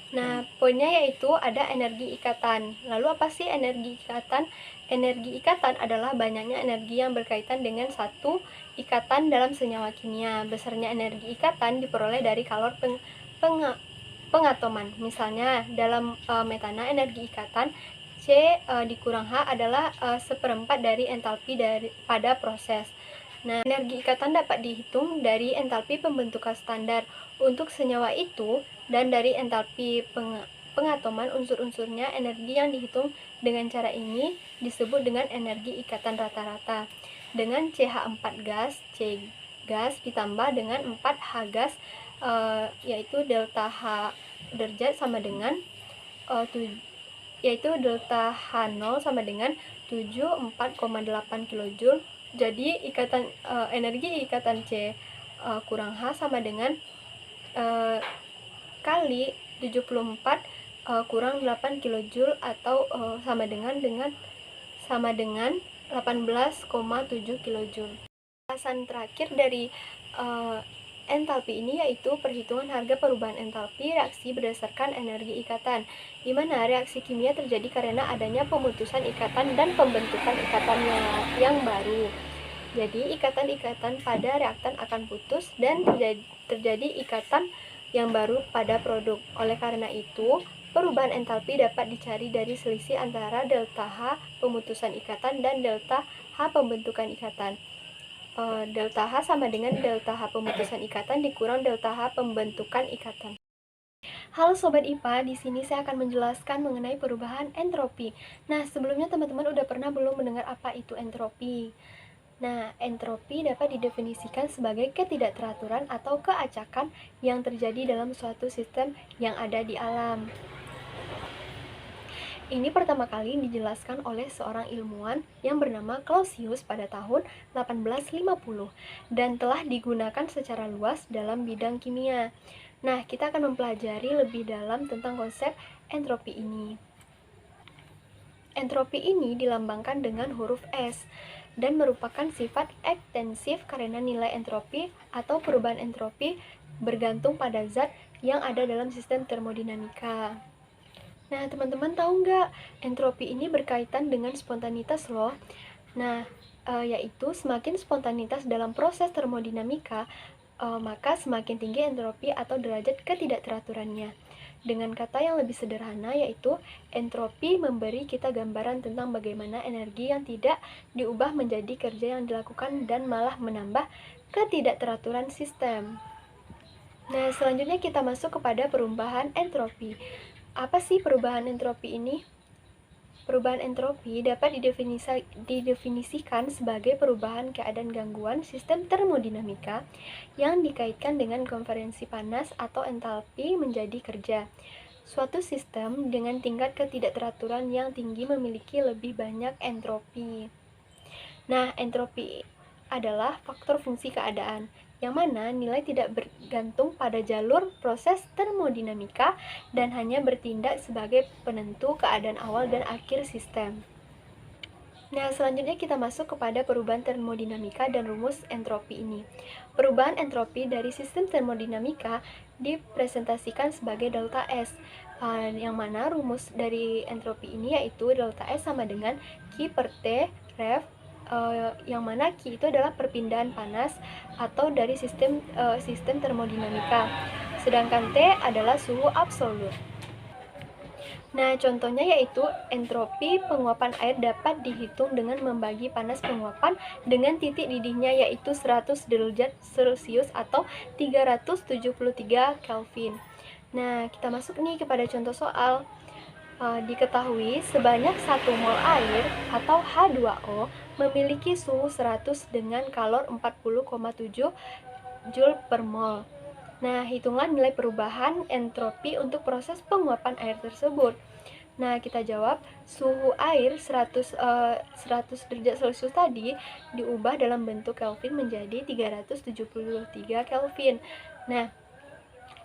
Nah, poinnya yaitu ada energi ikatan. Lalu apa sih energi ikatan? Energi ikatan adalah banyaknya energi yang berkaitan dengan satu ikatan dalam senyawa kimia. Besarnya energi ikatan diperoleh dari kalor pengatoman. Misalnya dalam metana energi ikatan C dikurang H adalah seperempat dari entalpi pada proses. Nah, energi ikatan dapat dihitung dari entalpi pembentukan standar untuk senyawa itu dan dari entalpi pengatoman unsur-unsurnya. Energi yang dihitung dengan cara ini disebut dengan energi ikatan rata-rata. Dengan CH4 gas, C gas ditambah dengan 4H gas, yaitu delta H derajat sama dengan yaitu delta H0 sama dengan 74,8 kJ. Jadi energi ikatan C kurang H sama dengan kali 74 kurang 8 kJ atau sama dengan 18,7 kJ. Bahasan terakhir dari entalpi ini yaitu perhitungan harga perubahan entalpi reaksi berdasarkan energi ikatan, di mana reaksi kimia terjadi karena adanya pemutusan ikatan dan pembentukan ikatan yang baru. Jadi ikatan-ikatan pada reaktan akan putus dan terjadi ikatan yang baru pada produk. Oleh karena itu, perubahan entalpi dapat dicari dari selisih antara delta H pemutusan ikatan dan delta H pembentukan ikatan. Delta H sama dengan delta H pemutusan ikatan dikurang delta H pembentukan ikatan. Halo Sobat IPA, di sini saya akan menjelaskan mengenai perubahan entropi. Nah, sebelumnya teman-teman udah pernah belum mendengar apa itu entropi? Nah, entropi dapat didefinisikan sebagai ketidakteraturan atau keacakan yang terjadi dalam suatu sistem yang ada di alam. Ini pertama kali dijelaskan oleh seorang ilmuwan yang bernama Clausius pada tahun 1850 dan telah digunakan secara luas dalam bidang kimia. Nah, kita akan mempelajari lebih dalam tentang konsep entropi ini. Entropi ini dilambangkan dengan huruf S dan merupakan sifat ekstensif karena nilai entropi atau perubahan entropi bergantung pada zat yang ada dalam sistem termodinamika. Nah, teman-teman tahu nggak, entropi ini berkaitan dengan spontanitas loh. Nah, yaitu semakin spontanitas dalam proses termodinamika, maka semakin tinggi entropi atau derajat ketidakteraturannya. Dengan kata yang lebih sederhana, yaitu entropi memberi kita gambaran tentang bagaimana energi yang tidak diubah menjadi kerja yang dilakukan dan malah menambah ketidakteraturan sistem. Nah, selanjutnya kita masuk kepada perubahan entropi. Apa sih perubahan entropi ini? Perubahan entropi dapat didefinisikan sebagai perubahan keadaan gangguan sistem termodinamika yang dikaitkan dengan konferensi panas atau entalpi menjadi kerja. Suatu sistem dengan tingkat ketidakteraturan yang tinggi memiliki lebih banyak entropi. Nah, entropi adalah faktor fungsi keadaan, yang mana nilai tidak bergantung pada jalur proses termodinamika dan hanya bertindak sebagai penentu keadaan awal dan akhir sistem. Nah, selanjutnya kita masuk kepada perubahan termodinamika dan rumus entropi ini. Perubahan entropi dari sistem termodinamika dipresentasikan sebagai delta S, yang mana rumus dari entropi ini yaitu delta S sama dengan Q per T ref, yang mana Q itu adalah perpindahan panas atau dari sistem termodinamika, sedangkan T adalah suhu absolut. Nah, contohnya yaitu entropi penguapan air dapat dihitung dengan membagi panas penguapan dengan titik didihnya yaitu 100 derajat Celcius atau 373 Kelvin. Nah, kita masuk nih kepada contoh soal. Diketahui sebanyak 1 mol air atau H2O memiliki suhu 100 dengan kalor 40,7 Joule per mol. Nah, hitunglah nilai perubahan entropi untuk proses penguapan air tersebut. Nah, kita jawab suhu air 100 derajat Celcius tadi diubah dalam bentuk Kelvin menjadi 373 Kelvin. Nah,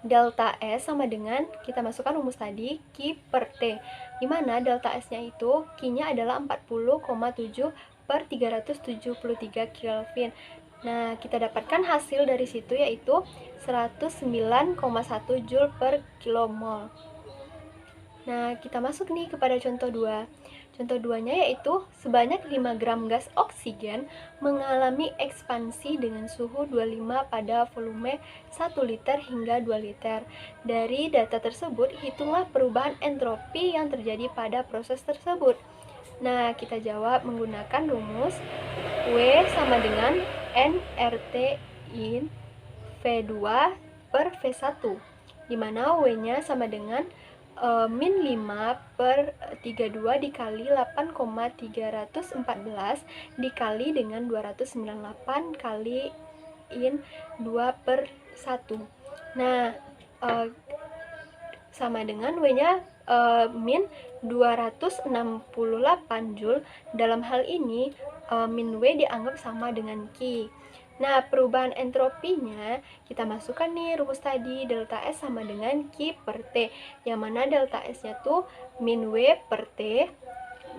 delta S sama dengan, kita masukkan rumus tadi, Q per T, di mana delta S-nya itu, Q-nya adalah 40,7 per 373 Kelvin. Nah, kita dapatkan hasil dari situ yaitu 109,1 Joule per kilomol. Nah, kita masuk nih kepada contoh 2. Contoh 2-nya yaitu sebanyak 5 gram gas oksigen mengalami ekspansi dengan suhu 25 pada volume 1 liter hingga 2 liter. Dari data tersebut, hitunglah perubahan entropi yang terjadi pada proses tersebut. Nah, kita jawab menggunakan rumus W sama dengan nRT in V2 per V1, di mana W-nya sama dengan min 5 per 32 dikali 8,314 dikali dengan 298 kali in 2 per 1. Nah, sama dengan W-nya min 268 Joule. Dalam hal ini min W dianggap sama dengan Q. Nah, perubahan entropinya kita masukkan nih rumus tadi, delta S sama dengan Q per T, yang mana delta S-nya tuh min W per T,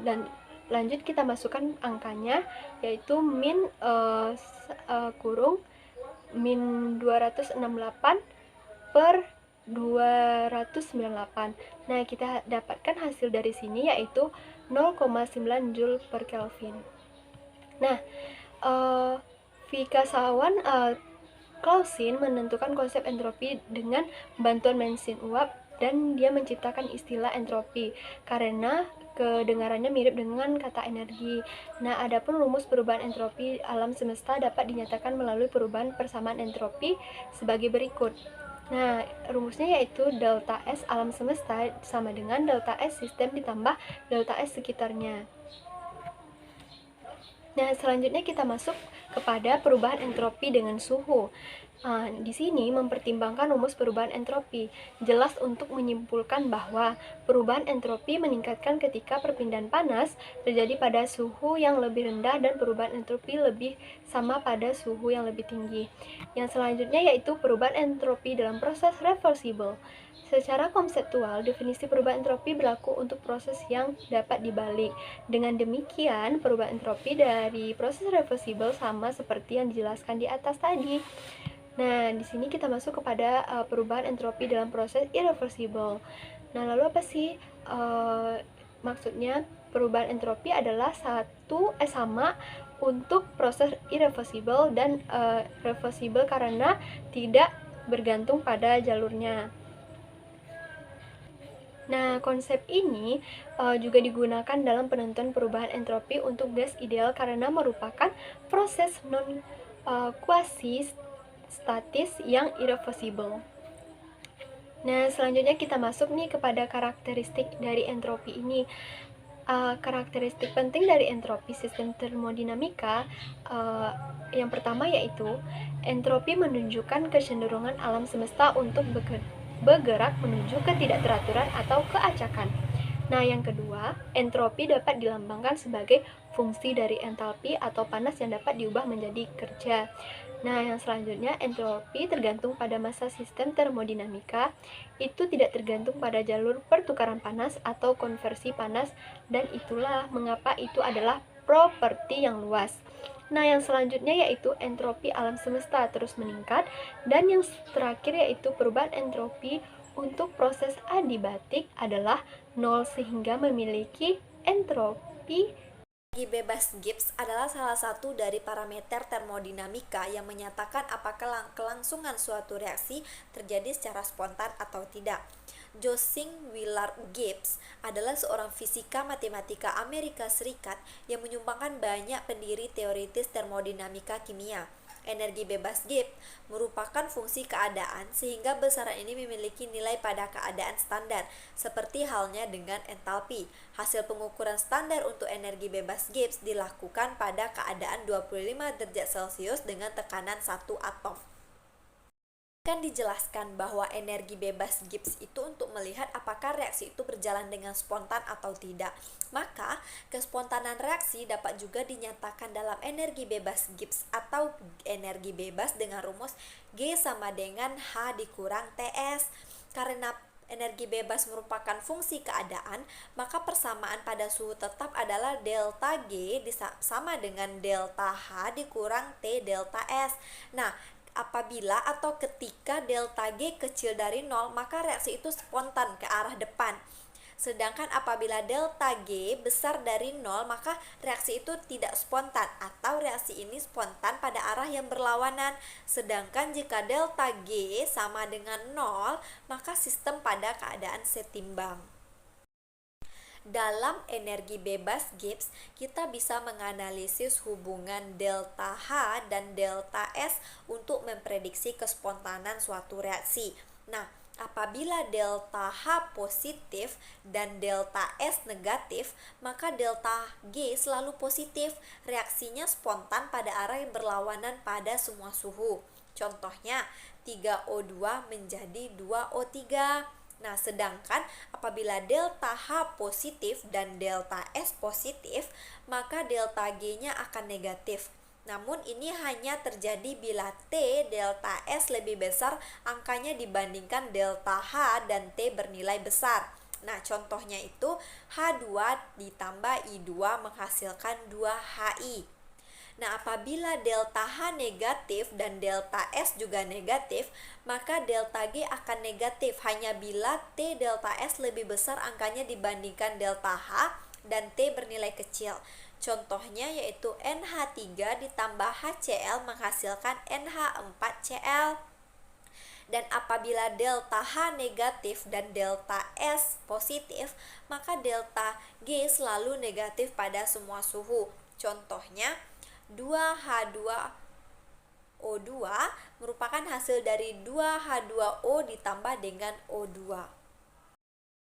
dan lanjut kita masukkan angkanya yaitu min kurung min 268 per 298. Nah, kita dapatkan hasil dari sini yaitu 0,9 Joule per Kelvin. Nah, Fikasawan Clausin menentukan konsep entropi dengan bantuan mesin uap, dan dia menciptakan istilah entropi karena kedengarannya mirip dengan kata energi. Nah, adapun rumus perubahan entropi alam semesta dapat dinyatakan melalui perubahan persamaan entropi sebagai berikut. Nah, rumusnya yaitu delta S alam semesta sama dengan delta S sistem ditambah delta S sekitarnya. Nah, selanjutnya kita masuk kepada perubahan entropi dengan suhu. Di sini mempertimbangkan rumus perubahan entropi. Jelas untuk menyimpulkan bahwa perubahan entropi meningkatkan ketika perpindahan panas terjadi pada suhu yang lebih rendah dan perubahan entropi lebih sama pada suhu yang lebih tinggi. Yang selanjutnya yaitu perubahan entropi dalam proses reversible. Secara konseptual, definisi perubahan entropi berlaku untuk proses yang dapat dibalik. Dengan demikian, perubahan entropi dari proses reversible sama seperti yang dijelaskan di atas tadi. Nah, di sini kita masuk kepada perubahan entropi dalam proses irreversible. Nah, lalu apa sih maksudnya perubahan entropi adalah sama untuk proses irreversible dan reversible karena tidak bergantung pada jalurnya. Nah, konsep ini juga digunakan dalam penentuan perubahan entropi untuk gas ideal karena merupakan proses non-kuasi statis yang irreversible. Nah, selanjutnya kita masuk nih kepada karakteristik dari entropi ini. Karakteristik penting dari entropi sistem termodinamika yang pertama yaitu entropi menunjukkan kecenderungan alam semesta untuk bergerak menuju ketidakteraturan atau keacakan. Nah, yang kedua, entropi dapat dilambangkan sebagai fungsi dari entalpi atau panas yang dapat diubah menjadi kerja. Nah, yang selanjutnya, entropi tergantung pada massa sistem termodinamika, itu tidak tergantung pada jalur pertukaran panas atau konversi panas, dan itulah mengapa itu adalah properti yang luas. Nah, yang selanjutnya yaitu entropi alam semesta terus meningkat, dan yang terakhir yaitu perubahan entropi untuk proses adiabatik adalah 0 sehingga memiliki entropi. Energi bebas Gibbs adalah salah satu dari parameter termodinamika yang menyatakan apakah kelangsungan suatu reaksi terjadi secara spontan atau tidak. Joseph Willard Gibbs adalah seorang fisika matematika Amerika Serikat yang menyumbangkan banyak pendiri teoritis termodinamika kimia. Energi bebas Gibbs merupakan fungsi keadaan sehingga besaran ini memiliki nilai pada keadaan standar, seperti halnya dengan entalpi. Hasil pengukuran standar untuk energi bebas Gibbs dilakukan pada keadaan 25 derajat Celcius dengan tekanan 1 atom. Kan dijelaskan bahwa energi bebas Gibbs itu untuk melihat apakah reaksi itu berjalan dengan spontan atau tidak. Maka, kespontanan reaksi dapat juga dinyatakan dalam energi bebas Gibbs atau energi bebas dengan rumus G sama dengan H dikurang TS. Karena energi bebas merupakan fungsi keadaan, maka persamaan pada suhu tetap adalah delta G sama dengan delta H dikurang T delta S. Nah, apabila atau ketika delta G kecil dari 0, maka reaksi itu spontan ke arah depan. Sedangkan apabila delta G besar dari 0, maka reaksi itu tidak spontan atau reaksi ini spontan pada arah yang berlawanan. Sedangkan jika delta G sama dengan 0, maka sistem pada keadaan setimbang. Dalam energi bebas Gibbs, kita bisa menganalisis hubungan delta H dan delta S untuk memprediksi kespontanan suatu reaksi. Nah, apabila delta H positif dan delta S negatif, maka delta G selalu positif. Reaksinya spontan pada arah yang berlawanan pada semua suhu. Contohnya, 3O2 menjadi 2O3. Nah, sedangkan apabila delta H positif dan delta S positif, maka delta G-nya akan negatif. Namun ini hanya terjadi bila T delta S lebih besar angkanya dibandingkan delta H dan T bernilai besar. Nah, contohnya itu H2 ditambah I2 menghasilkan 2HI. Nah, apabila delta H negatif dan delta S juga negatif, maka delta G akan negatif hanya bila T delta S lebih besar angkanya dibandingkan delta H dan T bernilai kecil. Contohnya yaitu NH3 ditambah HCl menghasilkan NH4Cl. Dan apabila delta H negatif dan delta S positif, maka delta G selalu negatif pada semua suhu. Contohnya 2H2O2 merupakan hasil dari 2H2O ditambah dengan O2,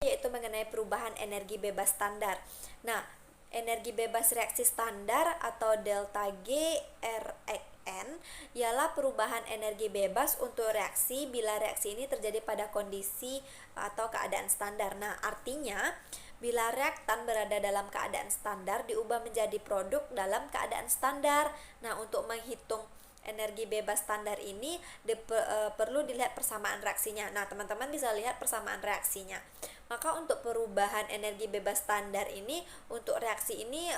yaitu mengenai perubahan energi bebas standar. Nah, energi bebas reaksi standar atau delta G RXN ialah perubahan energi bebas untuk reaksi bila reaksi ini terjadi pada kondisi atau keadaan standar. Nah, artinya bila reaktan berada dalam keadaan standar diubah menjadi produk dalam keadaan standar. Nah, untuk menghitung energi bebas standar ini perlu dilihat persamaan reaksinya. Nah, teman-teman bisa lihat persamaan reaksinya. Maka untuk perubahan energi bebas standar ini, untuk reaksi ini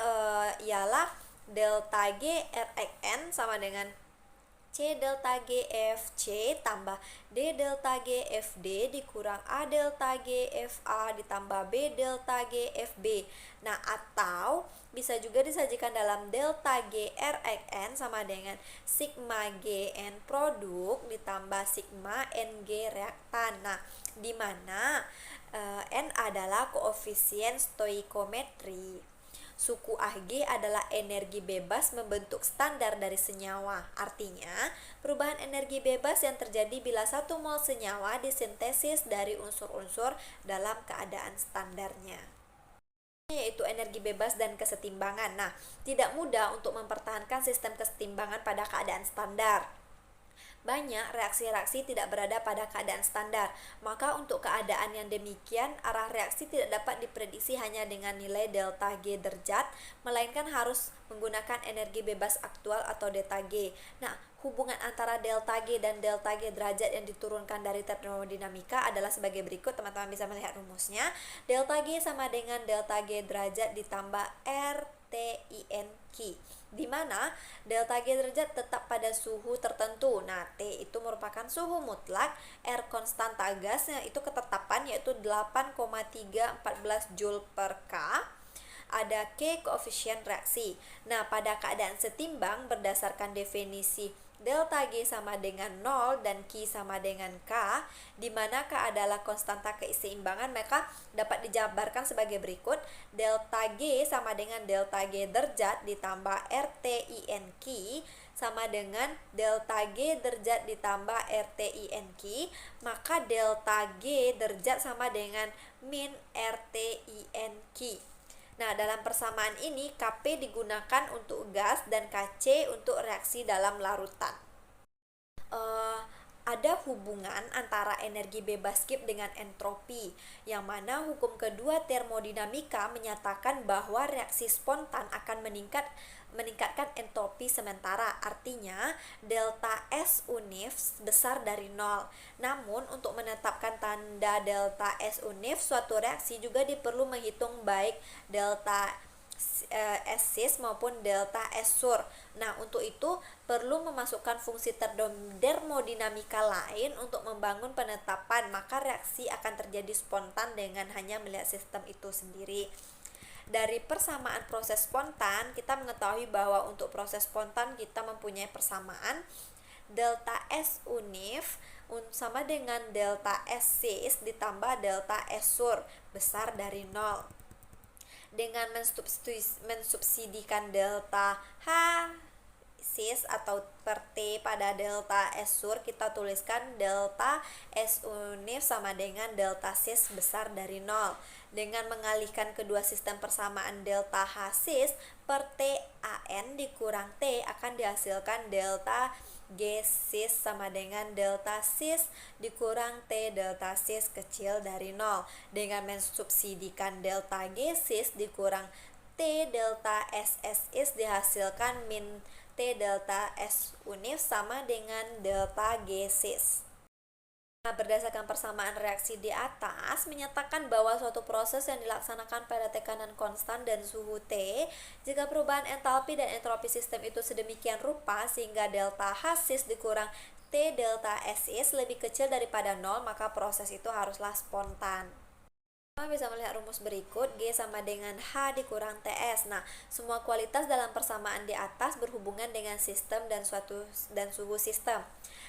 ialah delta G RXN sama dengan C delta G FC tambah D delta G FD dikurang A delta G FA ditambah B delta G FB. Nah, atau bisa juga disajikan dalam delta G RXN sama dengan sigma GN produk ditambah sigma NG reaktan. Nah, di mana N adalah koefisien stoikiometri. Suku Ag adalah energi bebas membentuk standar dari senyawa. Artinya, perubahan energi bebas yang terjadi bila 1 mol senyawa disintesis dari unsur-unsur dalam keadaan standarnya, yaitu energi bebas dan kesetimbangan. Nah, tidak mudah untuk mempertahankan sistem kesetimbangan pada keadaan standar. Banyak reaksi-reaksi tidak berada pada keadaan standar. Maka untuk keadaan yang demikian, arah reaksi tidak dapat diprediksi hanya dengan nilai delta G derajat, melainkan harus menggunakan energi bebas aktual atau delta G. Nah, hubungan antara delta G dan delta G derajat yang diturunkan dari termodinamika adalah sebagai berikut. Teman-teman bisa melihat rumusnya. Delta G sama dengan delta G derajat ditambah RTINQ, di mana delta G derajat tetap pada suhu tertentu. Nah, T itu merupakan suhu mutlak, R konstanta gasnya itu ketetapan yaitu 8,314 Joule per K. Ada K koefisien reaksi. Nah, pada keadaan setimbang berdasarkan definisi delta G sama dengan 0 dan Q sama dengan K, di mana K adalah konstanta keseimbangan, maka dapat dijabarkan sebagai berikut. Delta G sama dengan delta G derajat ditambah RTINQ sama dengan delta G derajat ditambah RTINQ, maka delta G derajat sama dengan min RTINQ. Nah, dalam persamaan ini Kp digunakan untuk gas dan Kc untuk reaksi dalam larutan. ada hubungan antara energi bebas Gibbs dengan entropi, yang mana hukum kedua termodinamika menyatakan bahwa reaksi spontan akan meningkatkan entropi sementara, artinya delta S unif besar dari 0. Namun untuk menetapkan tanda delta S unif suatu reaksi juga diperlu menghitung baik delta S cis maupun delta S sur. Nah, untuk itu perlu memasukkan fungsi termodinamika lain untuk membangun penetapan, maka reaksi akan terjadi spontan dengan hanya melihat sistem itu sendiri. Dari persamaan proses spontan, kita mengetahui bahwa untuk proses spontan kita mempunyai persamaan delta S unif sama dengan delta S cis ditambah delta S sur besar dari 0. Dengan mensubsidikan delta H cis atau per T pada delta S sur, kita tuliskan delta S unif sama dengan delta cis besar dari 0. Dengan mengalihkan kedua sistem persamaan delta H cis per T AN dikurang T akan dihasilkan delta G cis sama dengan delta cis dikurang T delta cis kecil dari 0. Dengan mensubsidikan delta G cis dikurang T delta SS is dihasilkan min T delta S unif sama dengan delta G cis. Nah, berdasarkan persamaan reaksi di atas menyatakan bahwa suatu proses yang dilaksanakan pada tekanan konstan dan suhu T, jika perubahan entalpi dan entropi sistem itu sedemikian rupa sehingga delta H cis dikurang T delta S is lebih kecil daripada 0, maka proses itu haruslah spontan. Kita bisa melihat rumus berikut, G sama dengan H dikurang TS. Nah, semua kualitas dalam persamaan di atas berhubungan dengan sistem dan suhu sistem.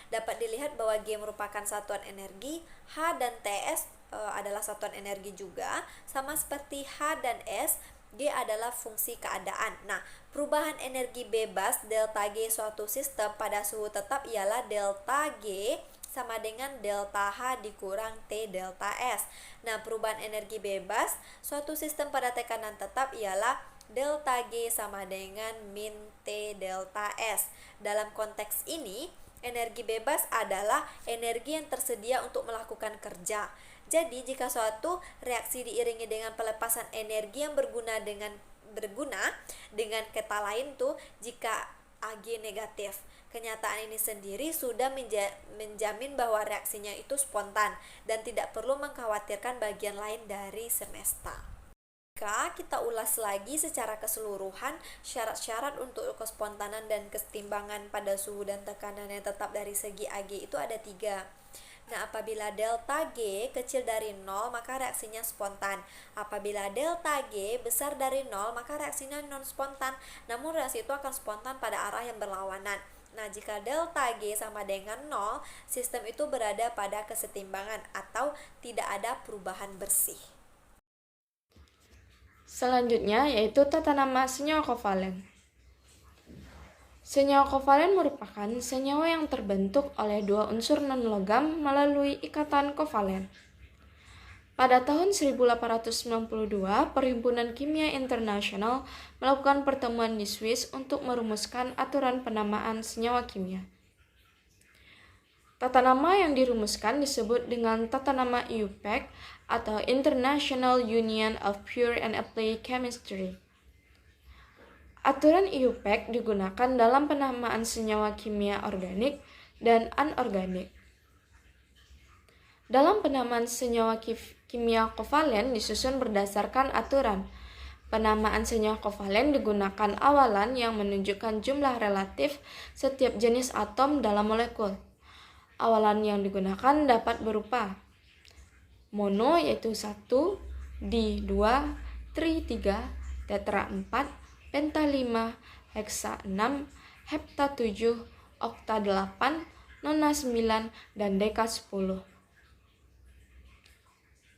Dapat dilihat bahwa G merupakan satuan energi, H dan TS adalah satuan energi juga, sama seperti H dan S, G adalah fungsi keadaan. Nah, perubahan energi bebas delta G suatu sistem pada suhu tetap ialah delta G sama dengan delta H dikurang T delta S. Nah, perubahan energi bebas suatu sistem pada tekanan tetap ialah delta G sama dengan min T delta S. Dalam konteks ini, energi bebas adalah energi yang tersedia untuk melakukan kerja. Jadi, jika suatu reaksi diiringi dengan pelepasan energi yang berguna dengan kata lain tuh jika Ag negatif. Kenyataan ini sendiri sudah menjamin bahwa reaksinya itu spontan dan tidak perlu mengkhawatirkan bagian lain dari semesta. Jika kita ulas lagi secara keseluruhan, syarat-syarat untuk kespontanan dan kesetimbangan pada suhu dan tekanan yang tetap dari segi Ag itu ada 3. Nah, apabila delta G kecil dari 0, maka reaksinya spontan. Apabila delta G besar dari 0, maka reaksinya non-spontan. Namun reaksi itu akan spontan pada arah yang berlawanan. Nah, jika delta G sama dengan 0, sistem itu berada pada kesetimbangan atau tidak ada perubahan bersih. Selanjutnya yaitu tata nama senyawa kovalen. Senyawa kovalen merupakan senyawa yang terbentuk oleh dua unsur non-logam melalui ikatan kovalen. Pada tahun 1892, Perhimpunan Kimia Internasional melakukan pertemuan di Swiss untuk merumuskan aturan penamaan senyawa kimia. Tata nama yang dirumuskan disebut dengan tata nama IUPAC atau International Union of Pure and Applied Chemistry. Aturan IUPAC digunakan dalam penamaan senyawa kimia organik dan anorganik. Dalam penamaan senyawa kimia kovalen disusun berdasarkan aturan. Penamaan senyawa kovalen digunakan awalan yang menunjukkan jumlah relatif setiap jenis atom dalam molekul. Awalan yang digunakan dapat berupa mono yaitu 1, di 2, tri 3, tetra 4, penta 5, heksa 6, hepta 7, okta 8, nona 9, dan deka 10.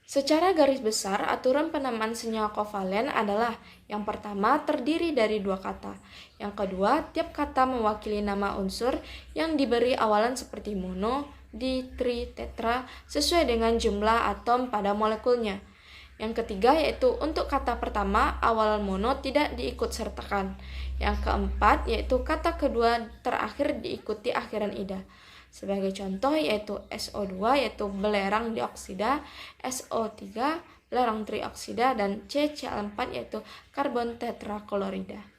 Secara garis besar, aturan penamaan senyawa kovalen adalah yang pertama terdiri dari 2 kata. Yang kedua, tiap kata mewakili nama unsur yang diberi awalan seperti mono, di, tri, tetra sesuai dengan jumlah atom pada molekulnya. Yang ketiga yaitu untuk kata pertama awalan mono tidak diikut sertakan. Yang keempat yaitu kata kedua terakhir diikuti akhiran ida. Sebagai contoh yaitu SO2 yaitu belerang dioksida, SO3 belerang trioksida, dan CCl4 yaitu karbon tetraklorida.